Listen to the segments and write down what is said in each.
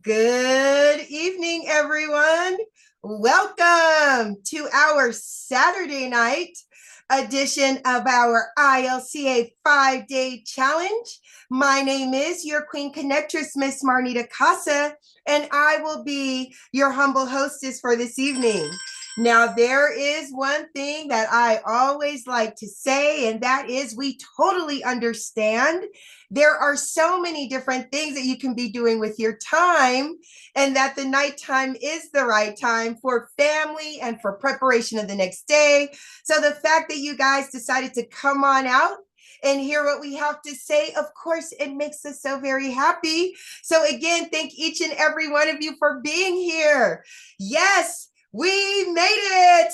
Good evening, everyone. Welcome to our Saturday night edition of our ILCA 5-day challenge. My name is your Queen Connectress, Miss Marnita Casa, and I will be your humble hostess for this evening. Now, there is one thing that I always like to say, and that is we totally understand there are so many different things that you can be doing with your time, and that the nighttime is the right time for family and for preparation of the next day. So the fact that you guys decided to come on out and hear what we have to say, of course, it makes us so very happy. So again, thank each and every one of you for being here. Yes, we made it.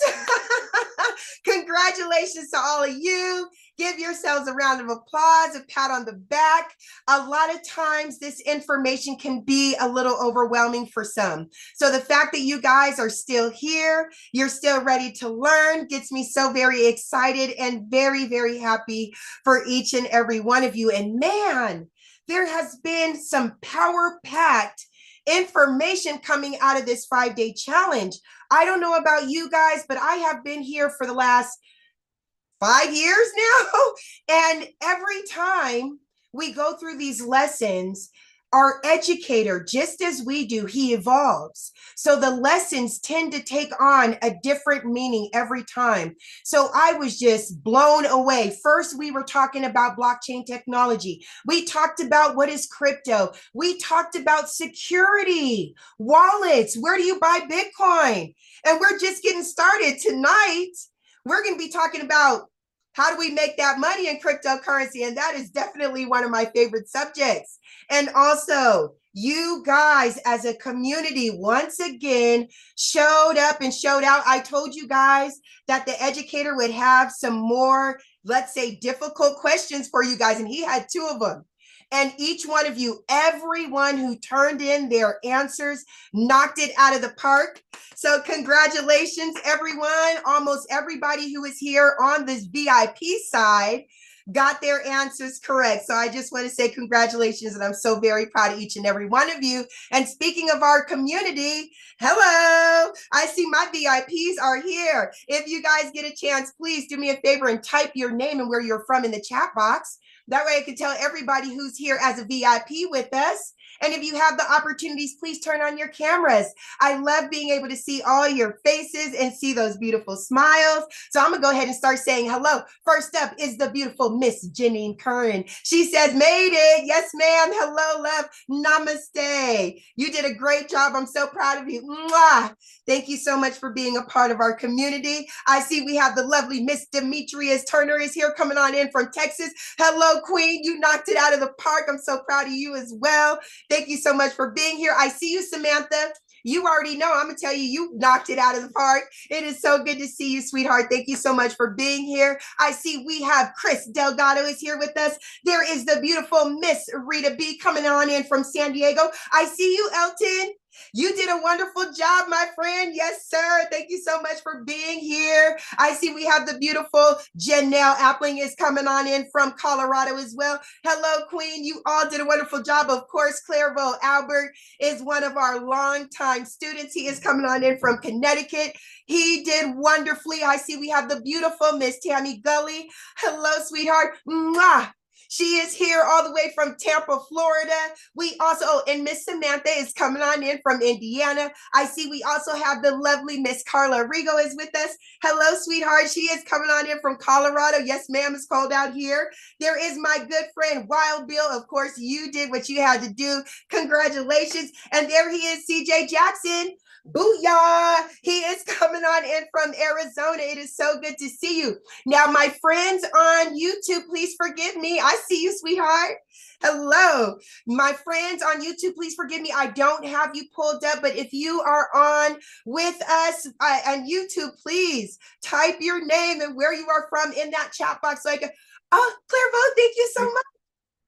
Congratulations to all of you. Give yourselves a round of applause, a pat on the back. A lot of times this information can be a little overwhelming for some. So the fact that you guys are still here, you're still ready to learn, gets me so very excited and very, very happy for each and every one of you. And man, there has been some power-packed information coming out of this 5-day challenge. I don't know about you guys, but I have been here for the last 5 years now. And every time we go through these lessons, our educator, just as we do, he evolves. So the lessons tend to take on a different meaning every time. So I was just blown away. First, we were talking about blockchain technology. We talked about what is crypto. We talked about security, wallets. Where do you buy Bitcoin? And we're just getting started tonight. We're going to be talking about how do we make that money in cryptocurrency? And that is definitely one of my favorite subjects. And also, you guys as a community once again showed up and showed out. I told you guys that the educator would have some more, let's say, difficult questions for you guys. And he had 2 of them. And each one of you, everyone who turned in their answers, knocked it out of the park. So congratulations, everyone. Almost everybody who is here on this VIP side got their answers correct. So I just want to say congratulations, and I'm so very proud of each and every one of you. And speaking of our community, hello, I see my VIPs are here. If you guys get a chance, please do me a favor and type your name and where you're from in the chat box. That way I can tell everybody who's here as a VIP with us. And if you have the opportunities, please turn on your cameras. I love being able to see all your faces and see those beautiful smiles. So I'm gonna go ahead and start saying hello. First up is the beautiful Miss Janine Curran. She says, made it. Yes, ma'am. Hello, love. Namaste. You did a great job. I'm so proud of you. Mwah. Thank you so much for being a part of our community. I see we have the lovely Miss Demetrius Turner is here coming on in from Texas. Hello, Queen. You knocked it out of the park. I'm so proud of you as well. Thank you so much for being here. I see you, Samantha. You already know, I'm gonna tell you, you knocked it out of the park. It is so good to see you, sweetheart. Thank you so much for being here. I see we have Chris Delgado is here with us. There is the beautiful Miss Rita B coming on in from San Diego. I see you, Elton. You did a wonderful job, my friend. Yes, sir. Thank you so much for being here. I see we have the beautiful Janelle Appling is coming on in from Colorado as well. Hello, Queen. You all did a wonderful job. Of course, Clairvaux Albert is one of our longtime students. He is coming on in from Connecticut. He did wonderfully. I see we have the beautiful Miss Tammy Gully. Hello, sweetheart. Mwah. She is here all the way from Tampa, Florida. We also, and Miss Samantha is coming on in from Indiana. I see we also have the lovely Miss Carla Rigo is with us. Hello, sweetheart. She is coming on in from Colorado. Yes, ma'am, it's cold out here. There is my good friend, Wild Bill. Of course, you did what you had to do. Congratulations. And there he is, CJ Jackson. Booyah! He is coming on in from Arizona. It is so good to see you. Now, my friends on YouTube, please forgive me. I see you, sweetheart. Hello. My friends on YouTube, please forgive me. I don't have you pulled up, but if you are on with us on YouTube, please type your name and where you are from in that chat box so I can, oh, Clairvaux, thank you so much.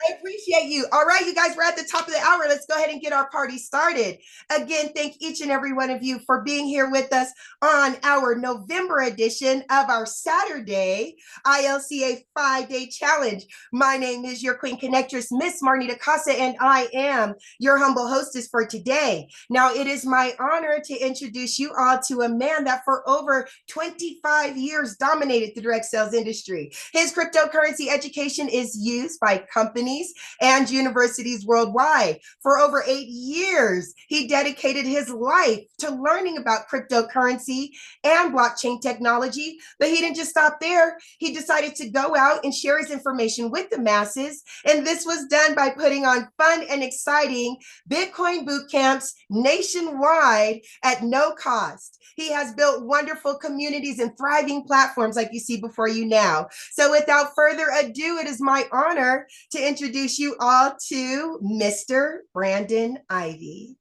I appreciate you. All right, you guys, we're at the top of the hour. Let's go ahead and get our party started. Again, thank each and every one of you for being here with us on our November edition of our Saturday ILCA 5-day challenge. My name is your Queen Connectress, Miss Marnita Casa, and I am your humble hostess for today. Now, it is my honor to introduce you all to a man that for over 25 years dominated the direct sales industry. His cryptocurrency education is used by companies and universities worldwide. For over 8 years, he dedicated his life to learning about cryptocurrency and blockchain technology, but he didn't just stop there. He decided to go out and share his information with the masses, and this was done by putting on fun and exciting Bitcoin boot camps nationwide at no cost. He has built wonderful communities and thriving platforms like you see before you now. So without further ado, it is my honor to introduce you all to Mr. Brandon Ivey.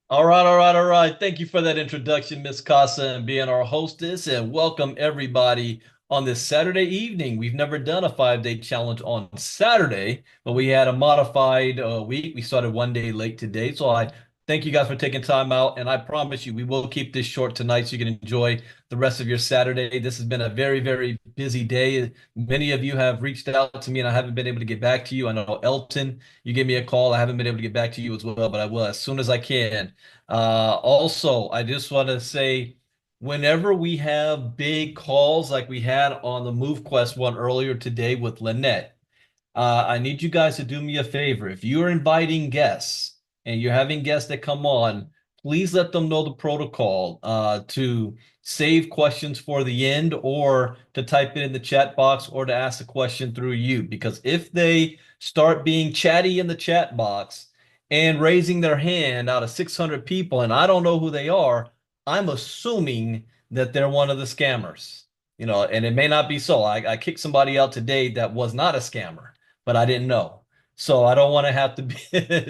All right, all right, all right. Thank you for that introduction, Miss Casa, and being our hostess, and welcome everybody on this Saturday evening. We've never done a 5-day challenge on Saturday, but we had a modified week. We started one day late today, so I thank you guys for taking time out, and I promise you we will keep this short tonight so you can enjoy the rest of your Saturday. This has been a very, very busy day. Many of you have reached out to me, and I haven't been able to get back to you. I know Elton, you gave me a call. I haven't been able to get back to you as well, but I will as soon as I can. Also, I just want to say, whenever we have big calls like we had on the MoveQuest one earlier today with Lynette, I need you guys to do me a favor. If you're inviting guests and you're having guests that come on, please let them know the protocol to save questions for the end, or to type it in the chat box, or to ask a question through you. Because if they start being chatty in the chat box and raising their hand out of 600 people and I don't know who they are, I'm assuming that they're one of the scammers. And it may not be so. I kicked somebody out today that was not a scammer, but I didn't know. So I don't want to have to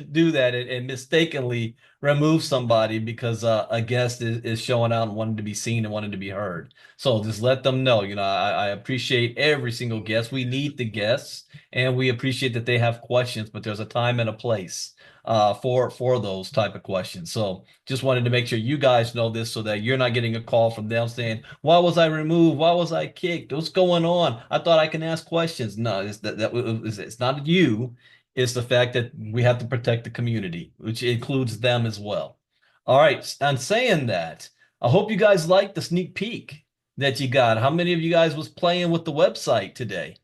do that and mistakenly remove somebody because a guest is showing out and wanting to be seen and wanting to be heard. So just let them know. I appreciate every single guest. We need the guests, and we appreciate that they have questions, but there's a time and a place for those type of questions. So just wanted to make sure you guys know this so that you're not getting a call from them saying, "Why was I removed? Why was I kicked? What's going on? I thought I can ask questions." No, it's not you. It's the fact that we have to protect the community, which includes them as well. All right. And saying that, I hope you guys liked the sneak peek that you got. How many of you guys was playing with the website today?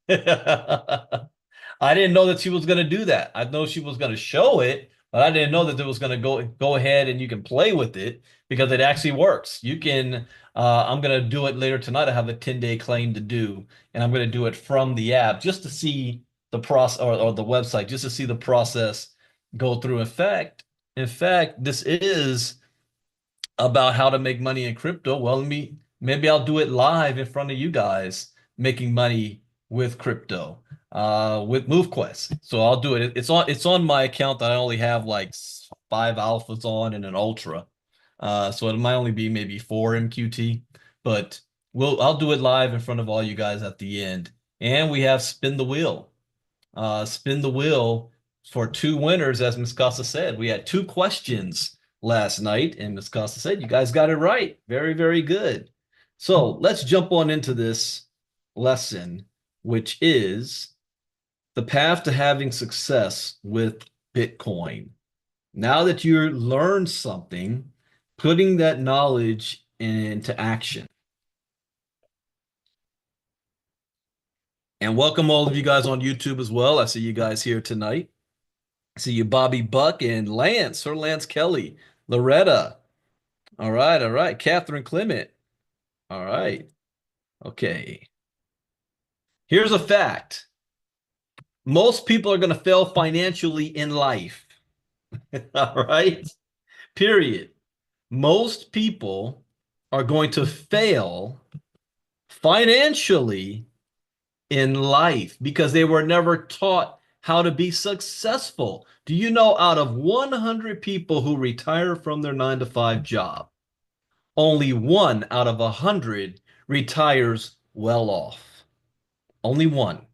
I didn't know that she was going to do that. I know she was going to show it, but I didn't know that it was going to go ahead and you can play with it, because it actually works. You can, I'm going to do it later tonight. I have a 10-day claim to do, and I'm going to do it from the app just to see the process, or the website, just to see the process go through. In fact, this is about how to make money in crypto. Well, maybe I'll do it live in front of you guys, making money with crypto, with MoveQuest. So I'll do it. It's on my account that I only have like 5 alphas on and an ultra. So it might only be maybe 4 MQT, but I'll do it live in front of all you guys at the end. And we have spin the wheel. Spin the wheel for 2 winners, as Ms. Costa said. We had 2 questions last night, and Ms. Costa said you guys got it right. Very, very good. So let's jump on into this lesson, which is the path to having success with Bitcoin. Now that you learned something, putting that knowledge into action. And welcome all of you guys on YouTube as well. I see you guys here tonight. I see you, Bobby Buck and Lance, Sir Lance Kelly, Loretta. All right, all right. Catherine Clement. All right. Okay. Here's a fact. Most people are going to fail financially in life. All right. Period. Most people are going to fail financially in life because they were never taught how to be successful. Do you know, out of 100 people who retire from their 9-to-5 job, only 1 out of 100 retires well off? Only 1.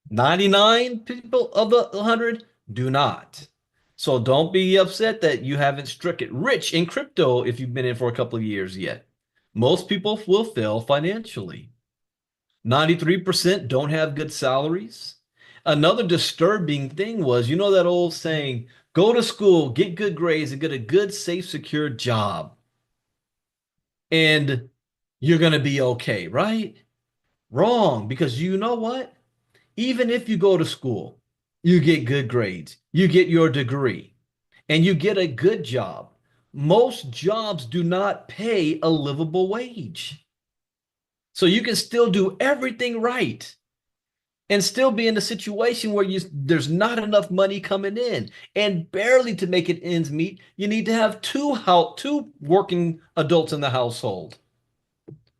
99 people of the 100 do not. So don't be upset that you haven't struck it rich in crypto if you've been in for a couple of years yet. Most people will fail financially. 93% don't have good salaries. Another disturbing thing was, you know that old saying, go to school, get good grades, and get a good, safe, secure job, and you're going to be okay, right? Wrong, because you know what? Even if you go to school, you get good grades, you get your degree, and you get a good job. Most jobs do not pay a livable wage. So you can still do everything right and still be in a situation where there's not enough money coming in, and barely to make it ends meet, you need to have two working adults in the household,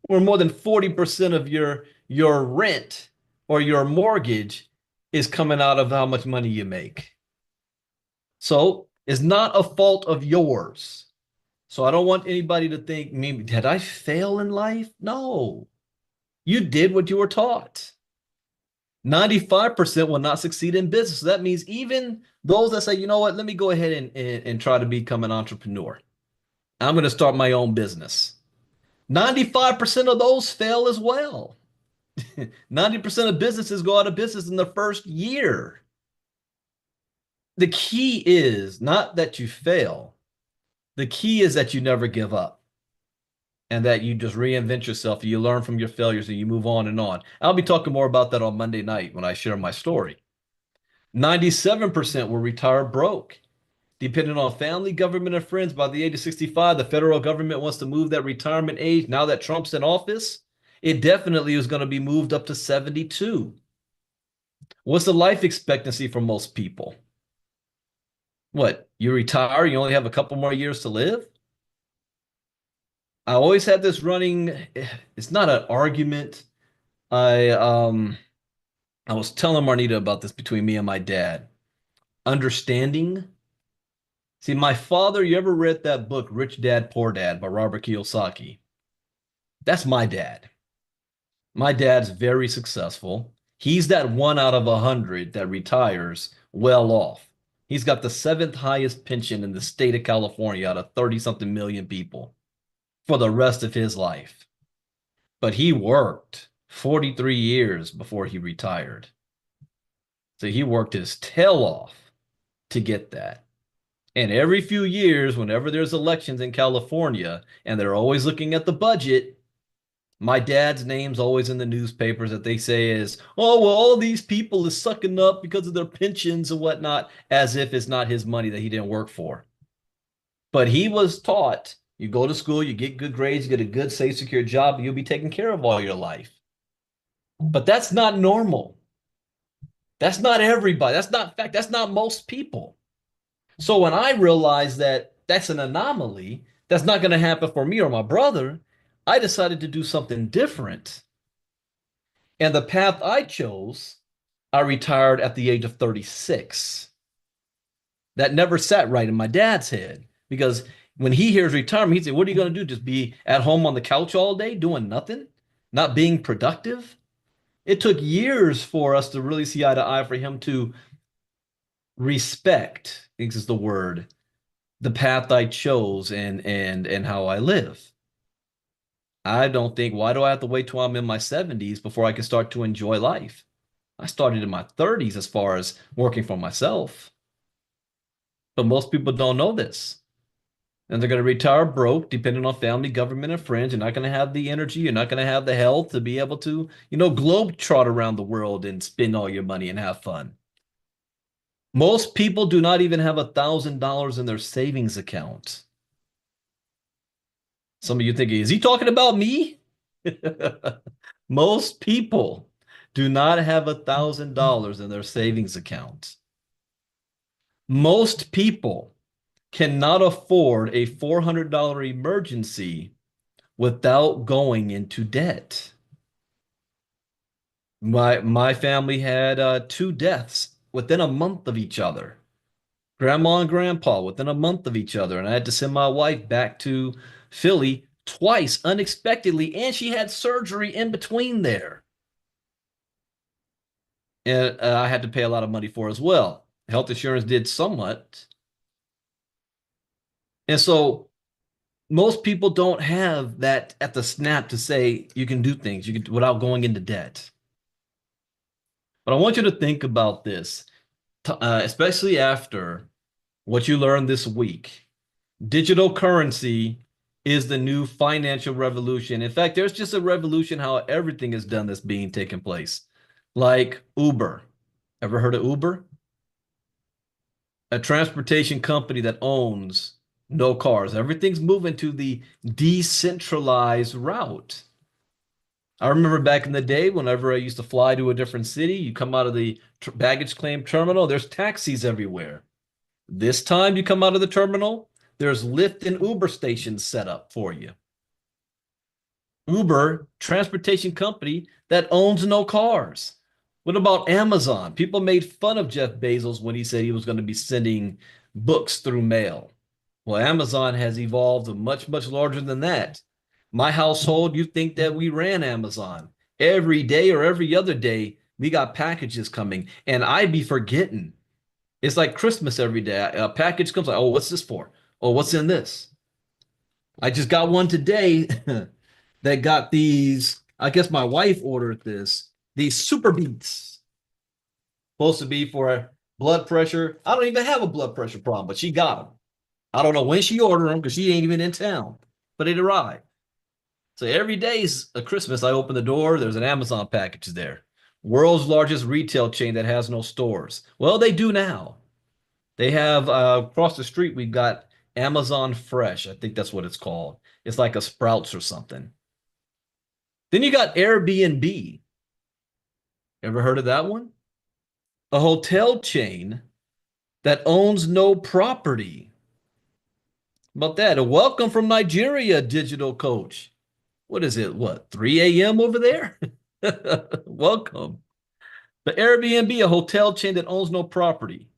where more than 40% of your rent or your mortgage is coming out of how much money you make. So it's not a fault of yours. So I don't want anybody to think, maybe, did I fail in life? No. You did what you were taught. 95% will not succeed in business. So that means even those that say, you know what, let me go ahead and try to become an entrepreneur. I'm going to start my own business. 95% of those fail as well. 90% of businesses go out of business in the first year. The key is not that you fail. The key is that you never give up and that you just reinvent yourself and you learn from your failures and you move on and on. I'll be talking more about that on Monday night when I share my story. 97% will retire broke. Depending on family, government, and friends, by the age of 65, the federal government wants to move that retirement age. Now that Trump's in office, it definitely is going to be moved up to 72. What's the life expectancy for most people? What, you retire, you only have a couple more years to live? I always had this running, it's not an argument. I um I was telling Marnita about this between me and my dad. Understanding. See, my father, you ever read that book, Rich Dad, Poor Dad by Robert Kiyosaki? That's my dad. My dad's very successful. He's that one out of 100 that retires well off. He's got the seventh highest pension in the state of California out of 30 something million people for the rest of his life. But he worked 43 years before he retired. So he worked his tail off to get that. And every few years, whenever there's elections in California and they're always looking at the budget, my dad's name's always in the newspapers that they say is, oh, well, all these people is sucking up because of their pensions and whatnot, as if it's not his money that he didn't work for. But he was taught, you go to school, you get good grades, you get a good, safe, secure job, and you'll be taken care of all your life. But that's not normal. That's not everybody. That's not, in fact, that's not most people. So when I realized that that's an anomaly, that's not going to happen for me or my brother, I decided to do something different. And the path I chose, I retired at the age of 36. That never sat right in my dad's head because when he hears retirement, he'd say, what are you going to do? Just be at home on the couch all day doing nothing, not being productive? It took years for us to really see eye to eye for him to respect, I think is the word, the path I chose and how I live. I don't think, why do I have to wait till I'm in my 70s before I can start to enjoy life? I started in my 30s as far as working for myself. But most people don't know this. And they're going to retire broke, depending on family, government, and friends. You're not going to have the energy. You're not going to have the health to be able to, globe trot around the world and spend all your money and have fun. Most people do not even have $1,000 in their savings account. Some of you thinking, is he talking about me? Most people do not have $1,000 in their savings account. Most people cannot afford a $400 emergency without going into debt. My family had two deaths within a month of each other. Grandma and grandpa within a month of each other. And I had to send my wife back to Philly twice unexpectedly, and she had surgery in between there. and I had to pay a lot of money for as well. Health insurance did somewhat. And so most people don't have that at the snap to say you can do things you can without going into debt. But I want you to think about this, especially after what you learned this week. Digital currency is the new financial revolution. In fact, there's just a revolution how everything is done that's being taken place. Like Uber. Ever heard of Uber? A transportation company that owns no cars. Everything's moving to the decentralized route. I remember back in the day, whenever I used to fly to a different city, you come out of the baggage claim terminal, there's taxis everywhere. This time you come out of the terminal, there's Lyft and Uber stations set up for you. Uber, transportation company that owns no cars. What about Amazon? People made fun of Jeff Bezos when he said he was going to be sending books through mail. Well, Amazon has evolved much, much larger than that. My household, you think that we ran Amazon. Every day or every other day, we got packages coming, and I'd be forgetting. It's like Christmas every day. A package comes like, oh, what's this for? Oh, what's in this? I just got one today that got these. I guess my wife ordered this. These super beats, supposed to be for blood pressure. I don't even have a blood pressure problem, but she got them. I don't know when she ordered them because she ain't even in town, but it arrived. So every day's a Christmas. I open the door, there's an Amazon package there. World's largest retail chain that has no stores. Well, they do now. They have across the street, we've got Amazon Fresh. I think that's what it's called. It's like a Sprouts or something. Then you got Airbnb. Ever heard of that one? A hotel chain that owns no property. How about that? A welcome from Nigeria, digital coach. What is it? What, 3 a.m. over there? Welcome. The Airbnb, a hotel chain that owns no property.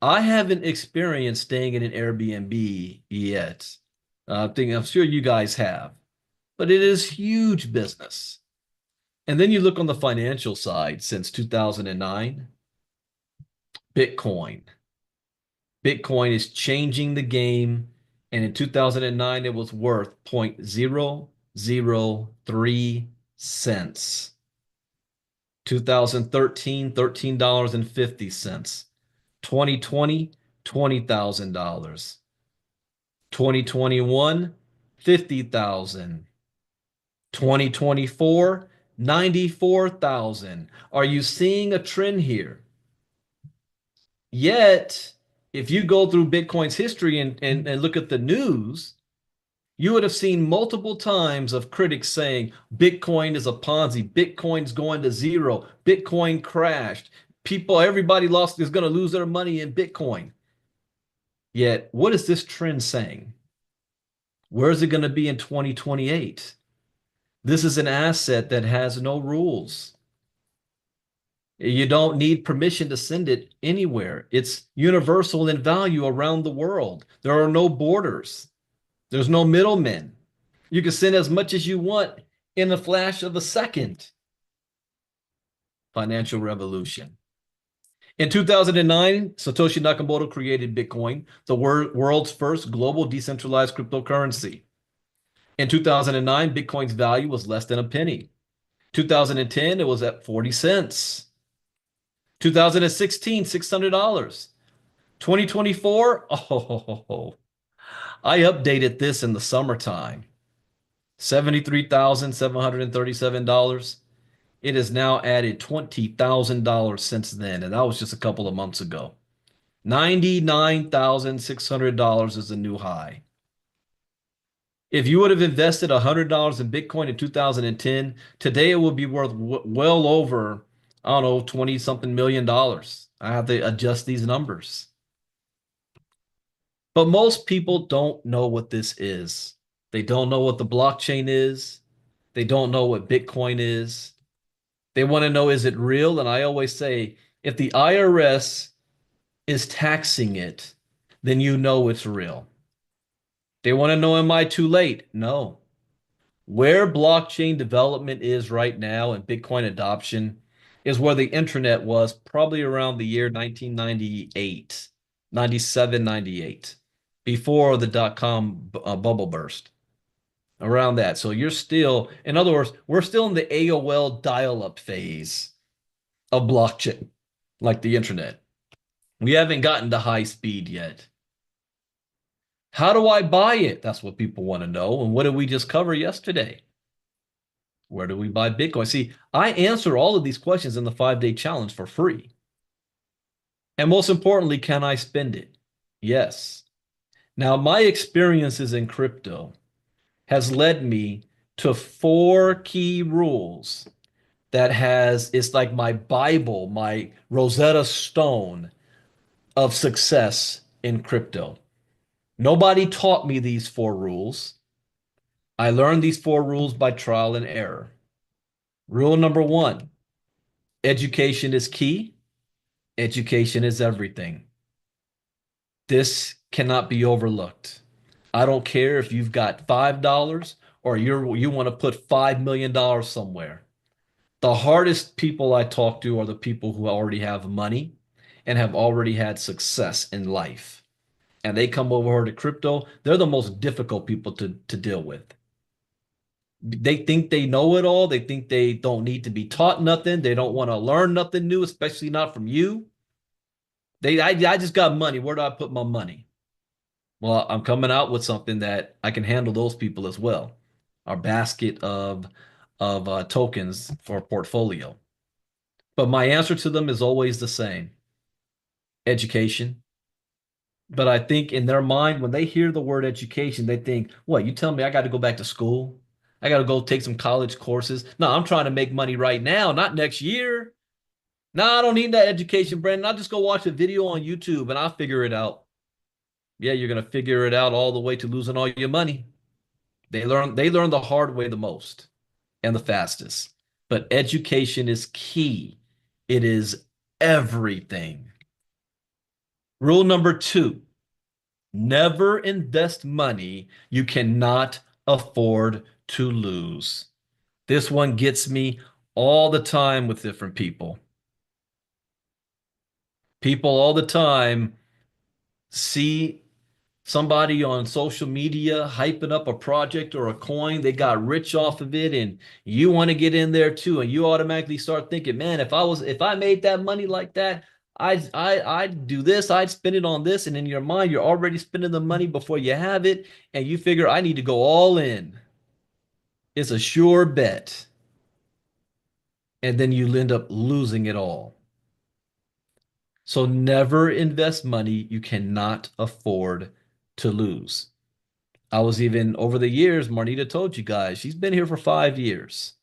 I haven't experienced staying in an Airbnb yet. I'm sure you guys have, but it is huge business. And then you look on the financial side since 2009, Bitcoin. Bitcoin is changing the game. And in 2009, it was worth 0.003 cents. 2013, $13.50. 2020, $20,000. 2021, 50,000. 2024, 94,000. Are you seeing a trend here? Yet, if you go through Bitcoin's history and look at the news, you would have seen multiple times of critics saying Bitcoin is a Ponzi, Bitcoin's going to zero, Bitcoin crashed, everybody is going to lose their money in Bitcoin. Yet, what is this trend saying? Where is it going to be in 2028? This is an asset that has no rules. You don't need permission to send it anywhere. It's universal in value around the world. There are no borders. There's no middlemen. You can send as much as you want in a flash of a second. Financial revolution. In 2009, Satoshi Nakamoto created Bitcoin, the world's first global decentralized cryptocurrency. In 2009, Bitcoin's value was less than a penny. 2010, it was at 40 cents. 2016, $600. 2024, oh, I updated this in the summertime. $73,737. It has now added $20,000 since then, and that was just a couple of months ago. $99,600 is the new high. If you would have invested $100 in Bitcoin in 2010, today it would be worth well over, I don't know, 20 something million dollars. I have to adjust these numbers. But most people don't know what this is. They don't know what the blockchain is. They don't know what Bitcoin is. They want to know, is it real? And I always say, if the IRS is taxing it, then you know it's real. They want to know, am I too late? No. Where blockchain development is right now and Bitcoin adoption, is where the internet was probably around the year 1998, 97, 98, before the dot-com bubble burst. Around that. So you're still, in other words, we're still in the AOL dial-up phase of blockchain, like the internet. We haven't gotten to high speed yet. How do I buy it? That's what people want to know. And what did we just cover yesterday? Where do we buy Bitcoin? See, I answer all of these questions in the 5-day challenge for free. And most importantly, can I spend it? Yes. Now, my experiences in crypto has led me to 4 key rules that has, it's like my Bible, my Rosetta Stone of success in crypto. Nobody taught me these 4 rules. I learned these 4 rules by trial and error. Rule number 1, education is key. Education is everything. This cannot be overlooked. I don't care if you've got $5 or you want to put $5 million somewhere. The hardest people I talk to are the people who already have money and have already had success in life. And they come over to crypto, they're the most difficult people to deal with. They think they know it all. They think they don't need to be taught nothing. They don't want to learn nothing new, especially not from you. I just got money. Where do I put my money? Well, I'm coming out with something that I can handle those people as well. Our basket of tokens for a portfolio. But my answer to them is always the same: education. But I think in their mind, when they hear the word education, they think, what, you tell me I got to go back to school? I got to go take some college courses? No, I'm trying to make money right now, not next year. No, I don't need that education, Brandon. I'll just go watch a video on YouTube and I'll figure it out. Yeah, you're going to figure it out all the way to losing all your money. They learn the hard way the most and the fastest. But education is key. It is everything. Rule number 2, never invest money you cannot afford to lose. This one gets me all the time with different people. People all the time see somebody on social media hyping up a project or a coin, they got rich off of it, and you want to get in there too, and you automatically start thinking, man, if I made that money like that, I'd do this, I'd spend it on this, and in your mind, you're already spending the money before you have it, and you figure I need to go all in. It's a sure bet. And then you end up losing it all. So never invest money you cannot afford to lose. I was even over the years, Marnita told you guys, she's been here for 5 years.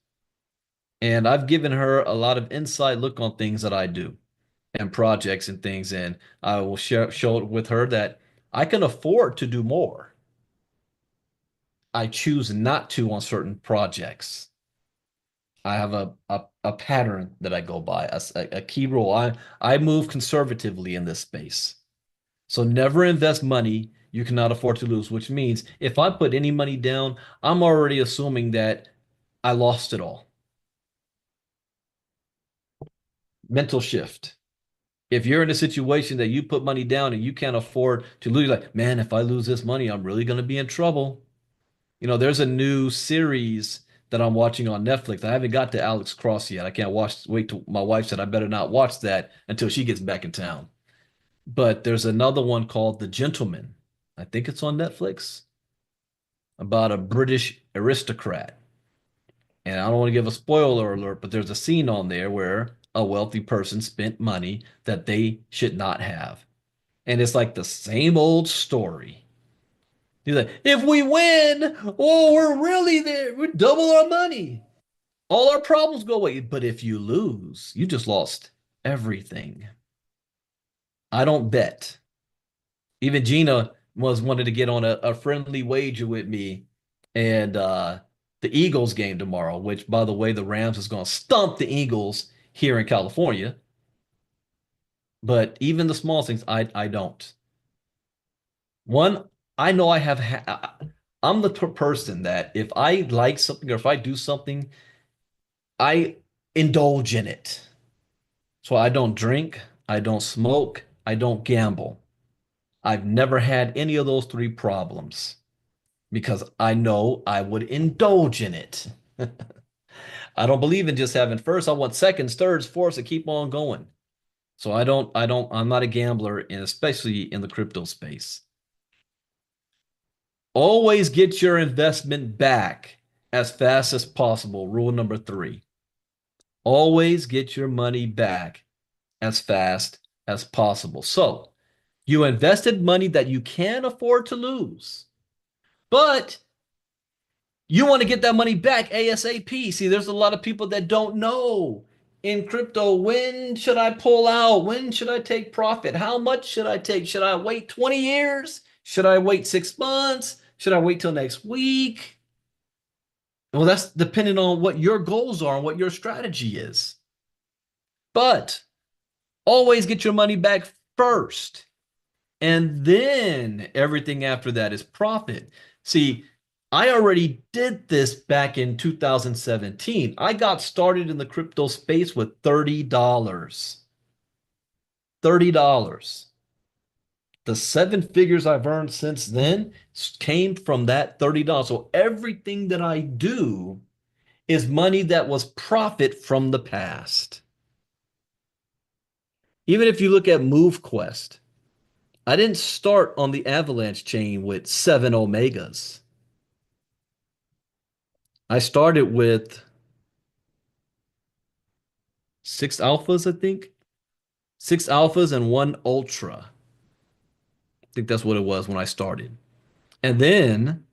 And I've given her a lot of inside look on things that I do and projects and things. And I will show it with her that I can afford to do more. I choose not to on certain projects. I have a pattern that I go by, a key rule. I move conservatively in this space. So never invest money you cannot afford to lose, which means if I put any money down, I'm already assuming that I lost it all. Mental shift. If you're in a situation that you put money down and you can't afford to lose, like, man, if I lose this money, I'm really going to be in trouble. There's a new series that I'm watching on Netflix. I haven't got to Alex Cross yet. I can't wait till my wife said I better not watch that until she gets back in town. But there's another one called The Gentleman. I think it's on Netflix, about a British aristocrat. And I don't want to give a spoiler alert, but there's a scene on there where a wealthy person spent money that they should not have. And it's like the same old story. He's like, if we win, oh, we're really there. We double our money. All our problems go away. But if you lose, you just lost everything. I don't bet. Even Gina wanted to get on a friendly wager with me and the Eagles game tomorrow, which, by the way, the Rams is going to stump the Eagles here in California. But even the small things, I don't. One, I know I'm the person that if I like something or if I do something, I indulge in it. So I don't drink, I don't smoke, I don't gamble. I've never had any of those three problems because I know I would indulge in it. I don't believe in just having first. I want seconds, thirds, fourths to keep on going. So I'm not a gambler, and especially in the crypto space. Always get your investment back as fast as possible. Rule number three. Always get your money back as fast as possible. So you invested money that you can afford to lose, but you want to get that money back ASAP. See, there's a lot of people that don't know in crypto, when should I pull out? When should I take profit? How much should I take? Should I wait 20 years? Should I wait 6 months? Should I wait till next week? Well, that's depending on what your goals are and what your strategy is. But always get your money back first. And then everything after that is profit. See, I already did this back in 2017. I got started in the crypto space with $30. $30. The seven figures I've earned since then came from that $30. So everything that I do is money that was profit from the past. Even if you look at MoveQuest, I didn't start on the Avalanche chain with 7 Omegas. I started with 6 alphas, I think. 6 alphas and 1 ultra. I think that's what it was when I started. And then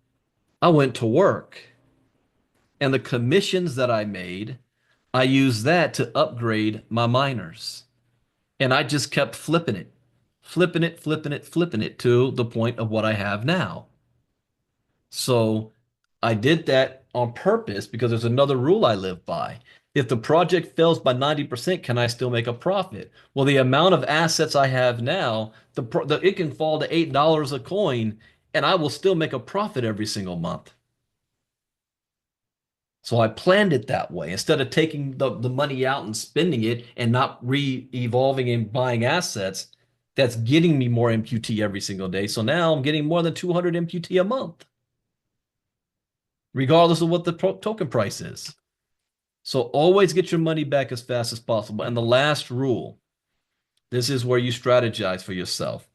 I went to work. And the commissions that I made, I used that to upgrade my miners. And I just kept flipping it, flipping it, flipping it, flipping it to the point of what I have now. So I did that on purpose because there's another rule I live by. If the project fails by 90%, can I still make a profit? Well, the amount of assets I have now, it can fall to $8 a coin, and I will still make a profit every single month. So I planned it that way. Instead of taking the money out and spending it and not re-evolving and buying assets, that's getting me more MQT every single day. So now I'm getting more than 200 MQT a month, regardless of what the token price is. So always get your money back as fast as possible. And the last rule, this is where you strategize for yourself.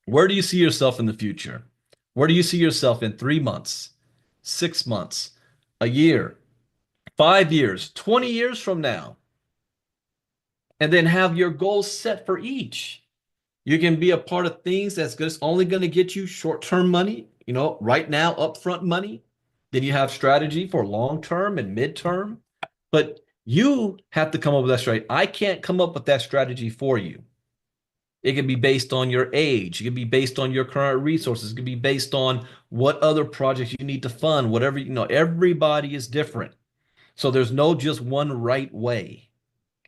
Where do you see yourself in the future? Where do you see yourself in 3 months, 6 months, a year, 5 years, 20 years from now? And then have your goals set for each. You can be a part of things that's just only going to get you short-term money, right now, upfront money. Then you have strategy for long-term and mid-term. But you have to come up with that strategy. I can't come up with that strategy for you. It can be based on your age. It can be based on your current resources. It can be based on what other projects you need to fund, whatever, everybody is different. So there's no just one right way.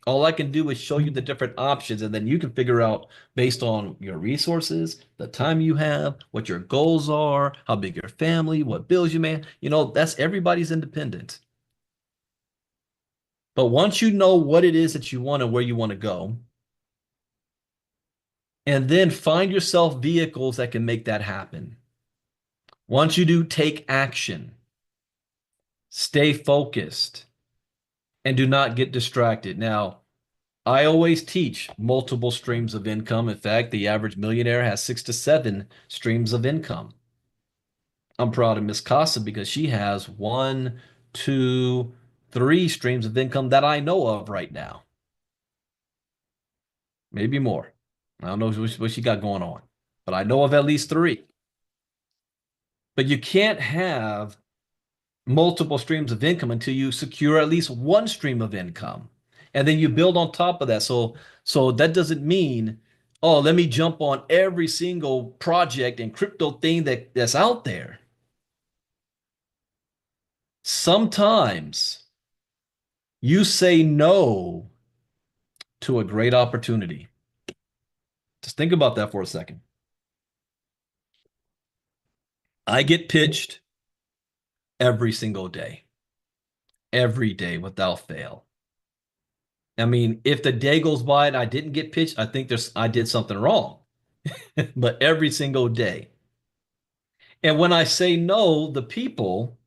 All I can do is show you the different options, and then you can figure out based on your resources, the time you have, what your goals are, how big your family, what bills you may, that's everybody's independent. But once you know what it is that you want and where you want to go, and then find yourself vehicles that can make that happen. Once you do, take action, stay focused, and do not get distracted. Now, I always teach multiple streams of income. In fact, the average millionaire has 6 to 7 streams of income. I'm proud of Miss Casa because she has 1, 2, 3 streams of income that I know of right now. Maybe more. I don't know what she got going on, but I know of at least 3. But you can't have multiple streams of income until you secure at least one stream of income. And then you build on top of that. So that doesn't mean, oh, let me jump on every single project and crypto thing that's out there. Sometimes you say no to a great opportunity. Just think about that for a second. I get pitched every single day without fail. I mean, if the day goes by and I didn't get pitched, I did something wrong. But every single day. And when I say no, the people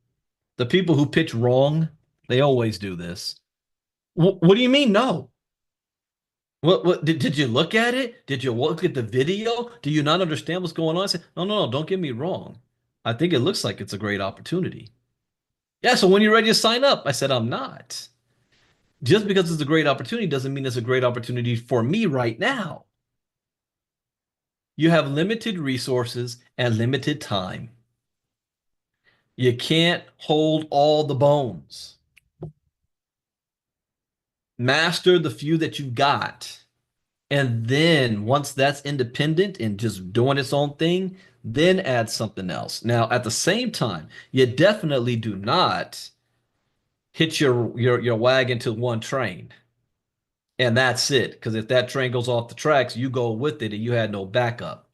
who pitch wrong, they always do this. What do you mean no? What did you look at it? Did you look at the video? Do you not understand what's going on? I said, no, no, no, don't get me wrong. I think it looks like it's a great opportunity. Yeah, so when you're ready to sign up, I said, I'm not. Just because it's a great opportunity doesn't mean it's a great opportunity for me right now. You have limited resources and limited time. You can't hold all the bones. Master the few that you got. And then once that's independent and just doing its own thing, then add something else. Now, at the same time, you definitely do not hitch your wagon to one train. And that's it. Because if that train goes off the tracks, you go with it and you had no backup.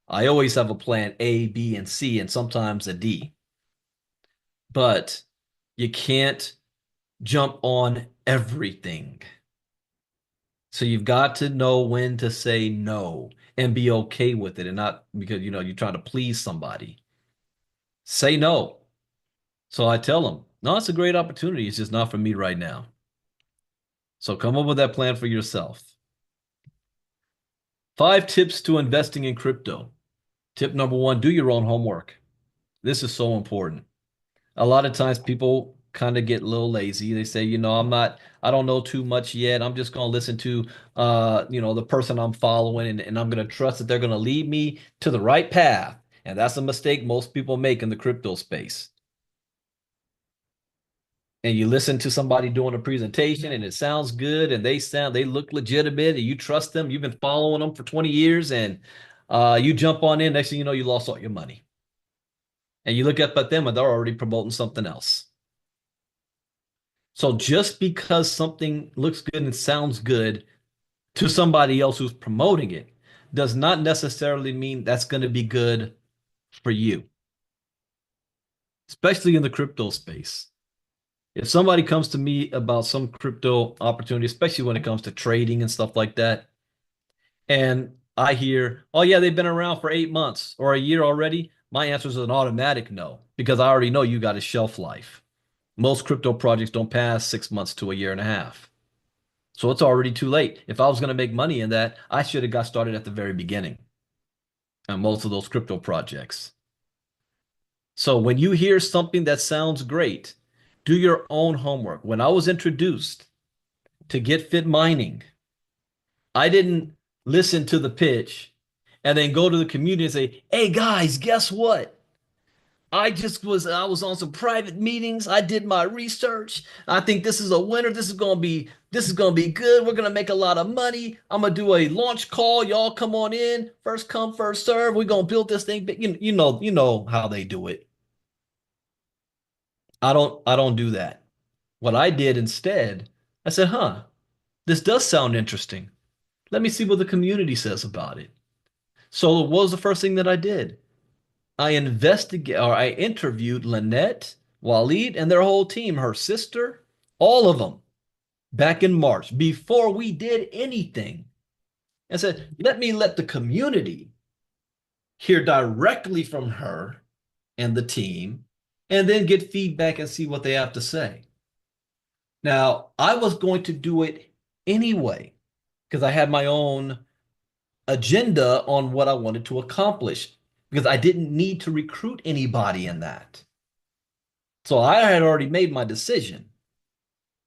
I always have a plan A, B, and C, and sometimes a D. But you can't jump on everything. So you've got to know when to say no and be okay with it and not because you're trying to please somebody. Say no. So I tell them, no, it's a great opportunity. It's just not for me right now. So come up with that plan for yourself. 5 tips to investing in crypto. Tip number one, do your own homework. This is so important. A lot of times people kind of get a little lazy. They say, I don't know too much yet. I'm just going to listen to, the person I'm following and I'm going to trust that they're going to lead me to the right path. And that's a mistake most people make in the crypto space. And you listen to somebody doing a presentation and it sounds good and they look legitimate and you trust them. You've been following them for 20 years and you jump on in. Next thing you know, you lost all your money. And you look up at them and they're already promoting something else. So just because something looks good and sounds good to somebody else who's promoting it does not necessarily mean that's going to be good for you, especially in the crypto space. If somebody comes to me about some crypto opportunity, especially when it comes to trading and stuff like that, and I hear, oh, yeah, they've been around for 8 months or a year already, my answer is an automatic no, because I already know you got a shelf life. Most crypto projects don't pass 6 months to a year and a half. So it's already too late. If I was going to make money in that, I should have got started at the very beginning on most of those crypto projects. So when you hear something that sounds great, do your own homework. When I was introduced to Get Fit Mining, I didn't listen to the pitch and then go to the community and say, hey guys, guess what? I was on some private meetings. I did my research. I think this is a winner. This is gonna be good. We're gonna make a lot of money. I'm gonna do a launch call. Y'all come on in. First come, first serve. We're gonna build this thing. But you know how they do it. I don't do that. What I did instead, I said, this does sound interesting. Let me see what the community says about it. So what was the first thing that I did? I interviewed Lynette, Waleed, and their whole team, her sister, all of them, back in March before we did anything. I said, let the community hear directly from her and the team, and then get feedback and see what they have to say. Now, I was going to do it anyway because I had my own agenda on what I wanted to accomplish because I didn't need to recruit anybody in that. So I had already made my decision,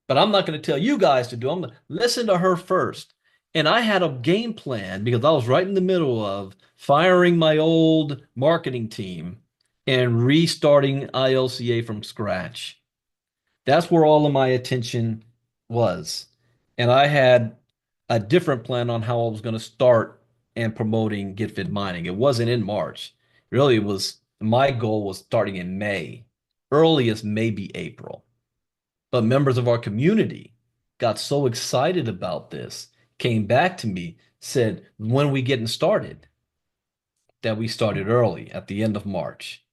but I'm not going to tell you guys to do. I'm going to listen to her first. And I had a game plan because I was right in the middle of firing my old marketing team and restarting ILCA from scratch. That's where all of my attention was. And I had a different plan on how I was going to start and promoting Get Fit Mining. It wasn't in March. Really, it was my goal was starting in May, earliest maybe April. But members of our community got so excited about this, came back to me, said, when are we getting started? That we started early at the end of March.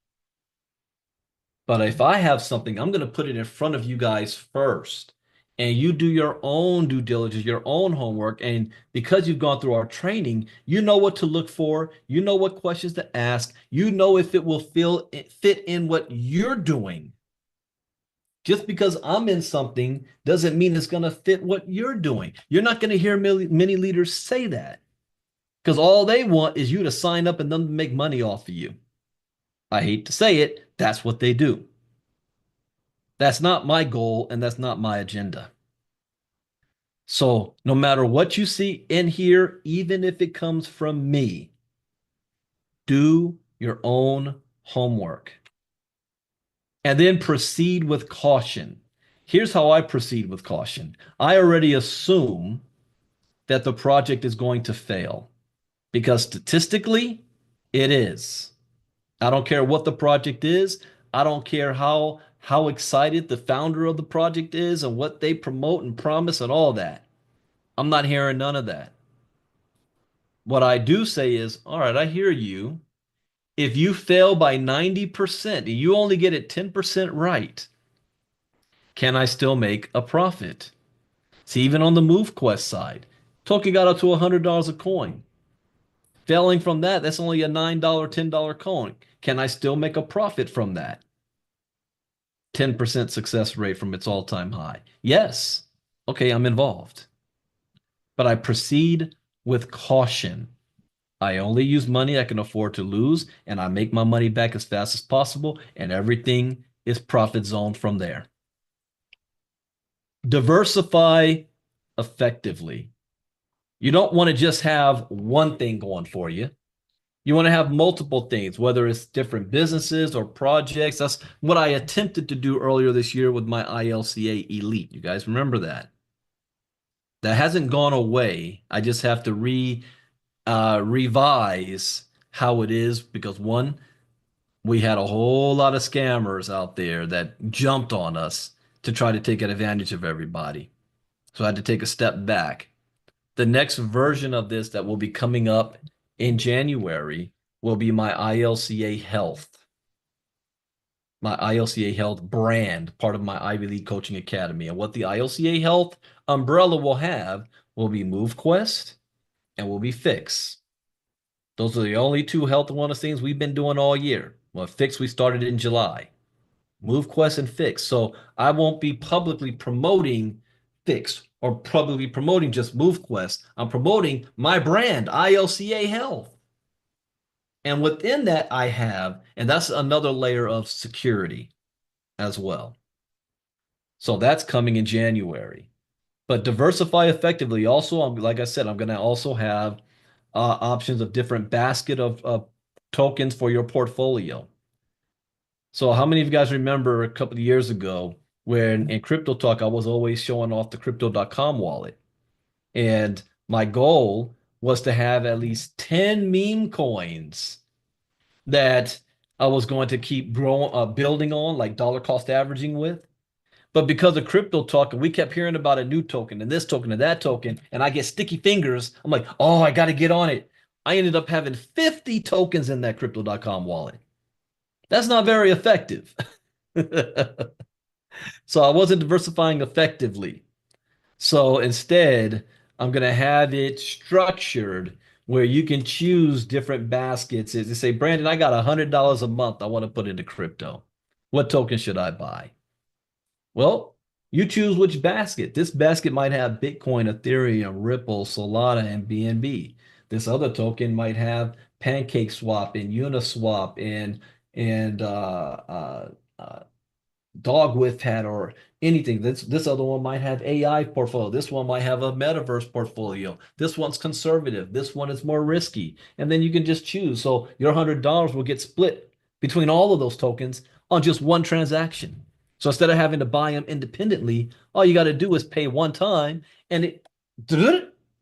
But if I have something, I'm going to put it in front of you guys first. and you do your own due diligence, your own homework, and because you've gone through our training, you know what to look for, you know what questions to ask, you know if it will fit in what you're doing. Just because I'm in something doesn't mean it's going to fit what you're doing. You're not going to hear many leaders say that because all they want is you to sign up and them to make money off of you. I hate to say it, that's what they do. That's not my goal and that's not my agenda. So, no matter what you see in here, even if it comes from me, do your own homework and then proceed with caution. Here's how I proceed with caution. I already assume that the project is going to fail because statistically, it is. I don't care what the project is. I don't care how excited the founder of the project is and what they promote and promise and all that. I'm not hearing none of that. What I do say is, all right, I hear you. If you fail by 90% and you only get it 10% right, can I still make a profit? See, even on the MoveQuest side, token got up to $100 a coin. Failing from that, that's only a $9, $10 coin. Can I still make a profit from that? 10% success rate from its all-time high. Yes. Okay, I'm involved. But I proceed with caution. I only use money I can afford to lose, and I make my money back as fast as possible, and everything is profit zone from there. Diversify effectively. You don't want to just have one thing going for you. You want to have multiple things, whether it's different businesses or projects. That's what I attempted to do earlier this year with my ILCA Elite. You guys remember that? That hasn't gone away. I just have to revise how it is because one, we had a whole lot of scammers out there that jumped on us to try to take advantage of everybody. So I had to take a step back. The next version of this that will be coming up in January will be my ILCA Health. My ILCA Health brand, part of my Ivy League Coaching Academy. And what the ILCA Health umbrella will have will be MoveQuest and will be Fix. Those are the only two health and wellness things we've been doing all year. Well, Fix we started in July. MoveQuest and Fix. So I won't be publicly promoting Fix or publicly promoting just MoveQuest. I'm promoting my brand, ILCA Health. And within that, I have, and that's another layer of security as well. So that's coming in January. But diversify effectively. Also, like I said, I'm going to also have options of different basket of tokens for your portfolio. So how many of you guys remember a couple of years ago when in Crypto Talk, I was always showing off the crypto.com wallet? And my goal was to have at least 10 meme coins that I was going to keep growing, building on, like dollar cost averaging with. But because of Crypto Talk, and we kept hearing about a new token and this token and that token, and I get sticky fingers, I'm like, oh, I got to get on it. I ended up having 50 tokens in that crypto.com wallet. That's not very effective. So I wasn't diversifying effectively. So instead, I'm going to have it structured where you can choose different baskets. Is to say, Brandon, I got $100 a month I want to put into crypto. What token should I buy? Well, you choose which basket. This basket might have Bitcoin, Ethereum, Ripple, Solana, and BNB. This other token might have Pancake Swap and Uniswap and dog with hat or anything. This other one might have AI portfolio. This one might have a metaverse portfolio. This one's conservative. This one is more risky. And then you can just choose. So your $100 will get split between all of those tokens on just one transaction. So instead of having to buy them independently, all you got to do is pay one time and it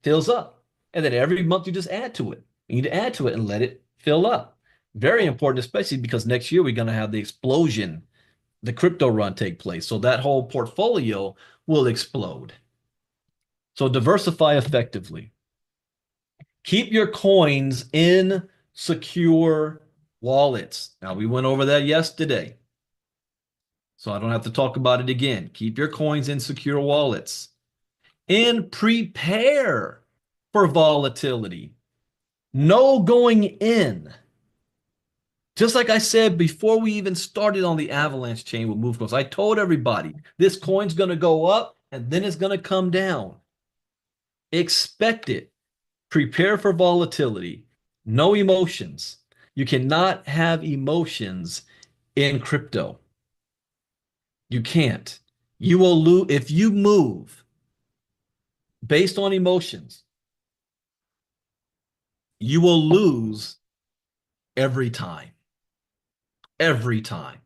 fills up. And then every month you just add to it. You need to add to it and let it fill up. Very important, especially because next year we're going to have the explosion, the crypto run take place. So that whole portfolio will explode. So diversify effectively. Keep your coins in secure wallets. Now, we went over that yesterday. So I don't have to talk about it again. Keep your coins in secure wallets and prepare for volatility. No going in. Just like I said before we even started on the avalanche chain with move coins, I told everybody this coin's going to go up and then it's going to come down. Expect it. Prepare for volatility. No emotions. You cannot have emotions in crypto. You can't. You will lose if you move based on emotions. You will lose every time. Every time.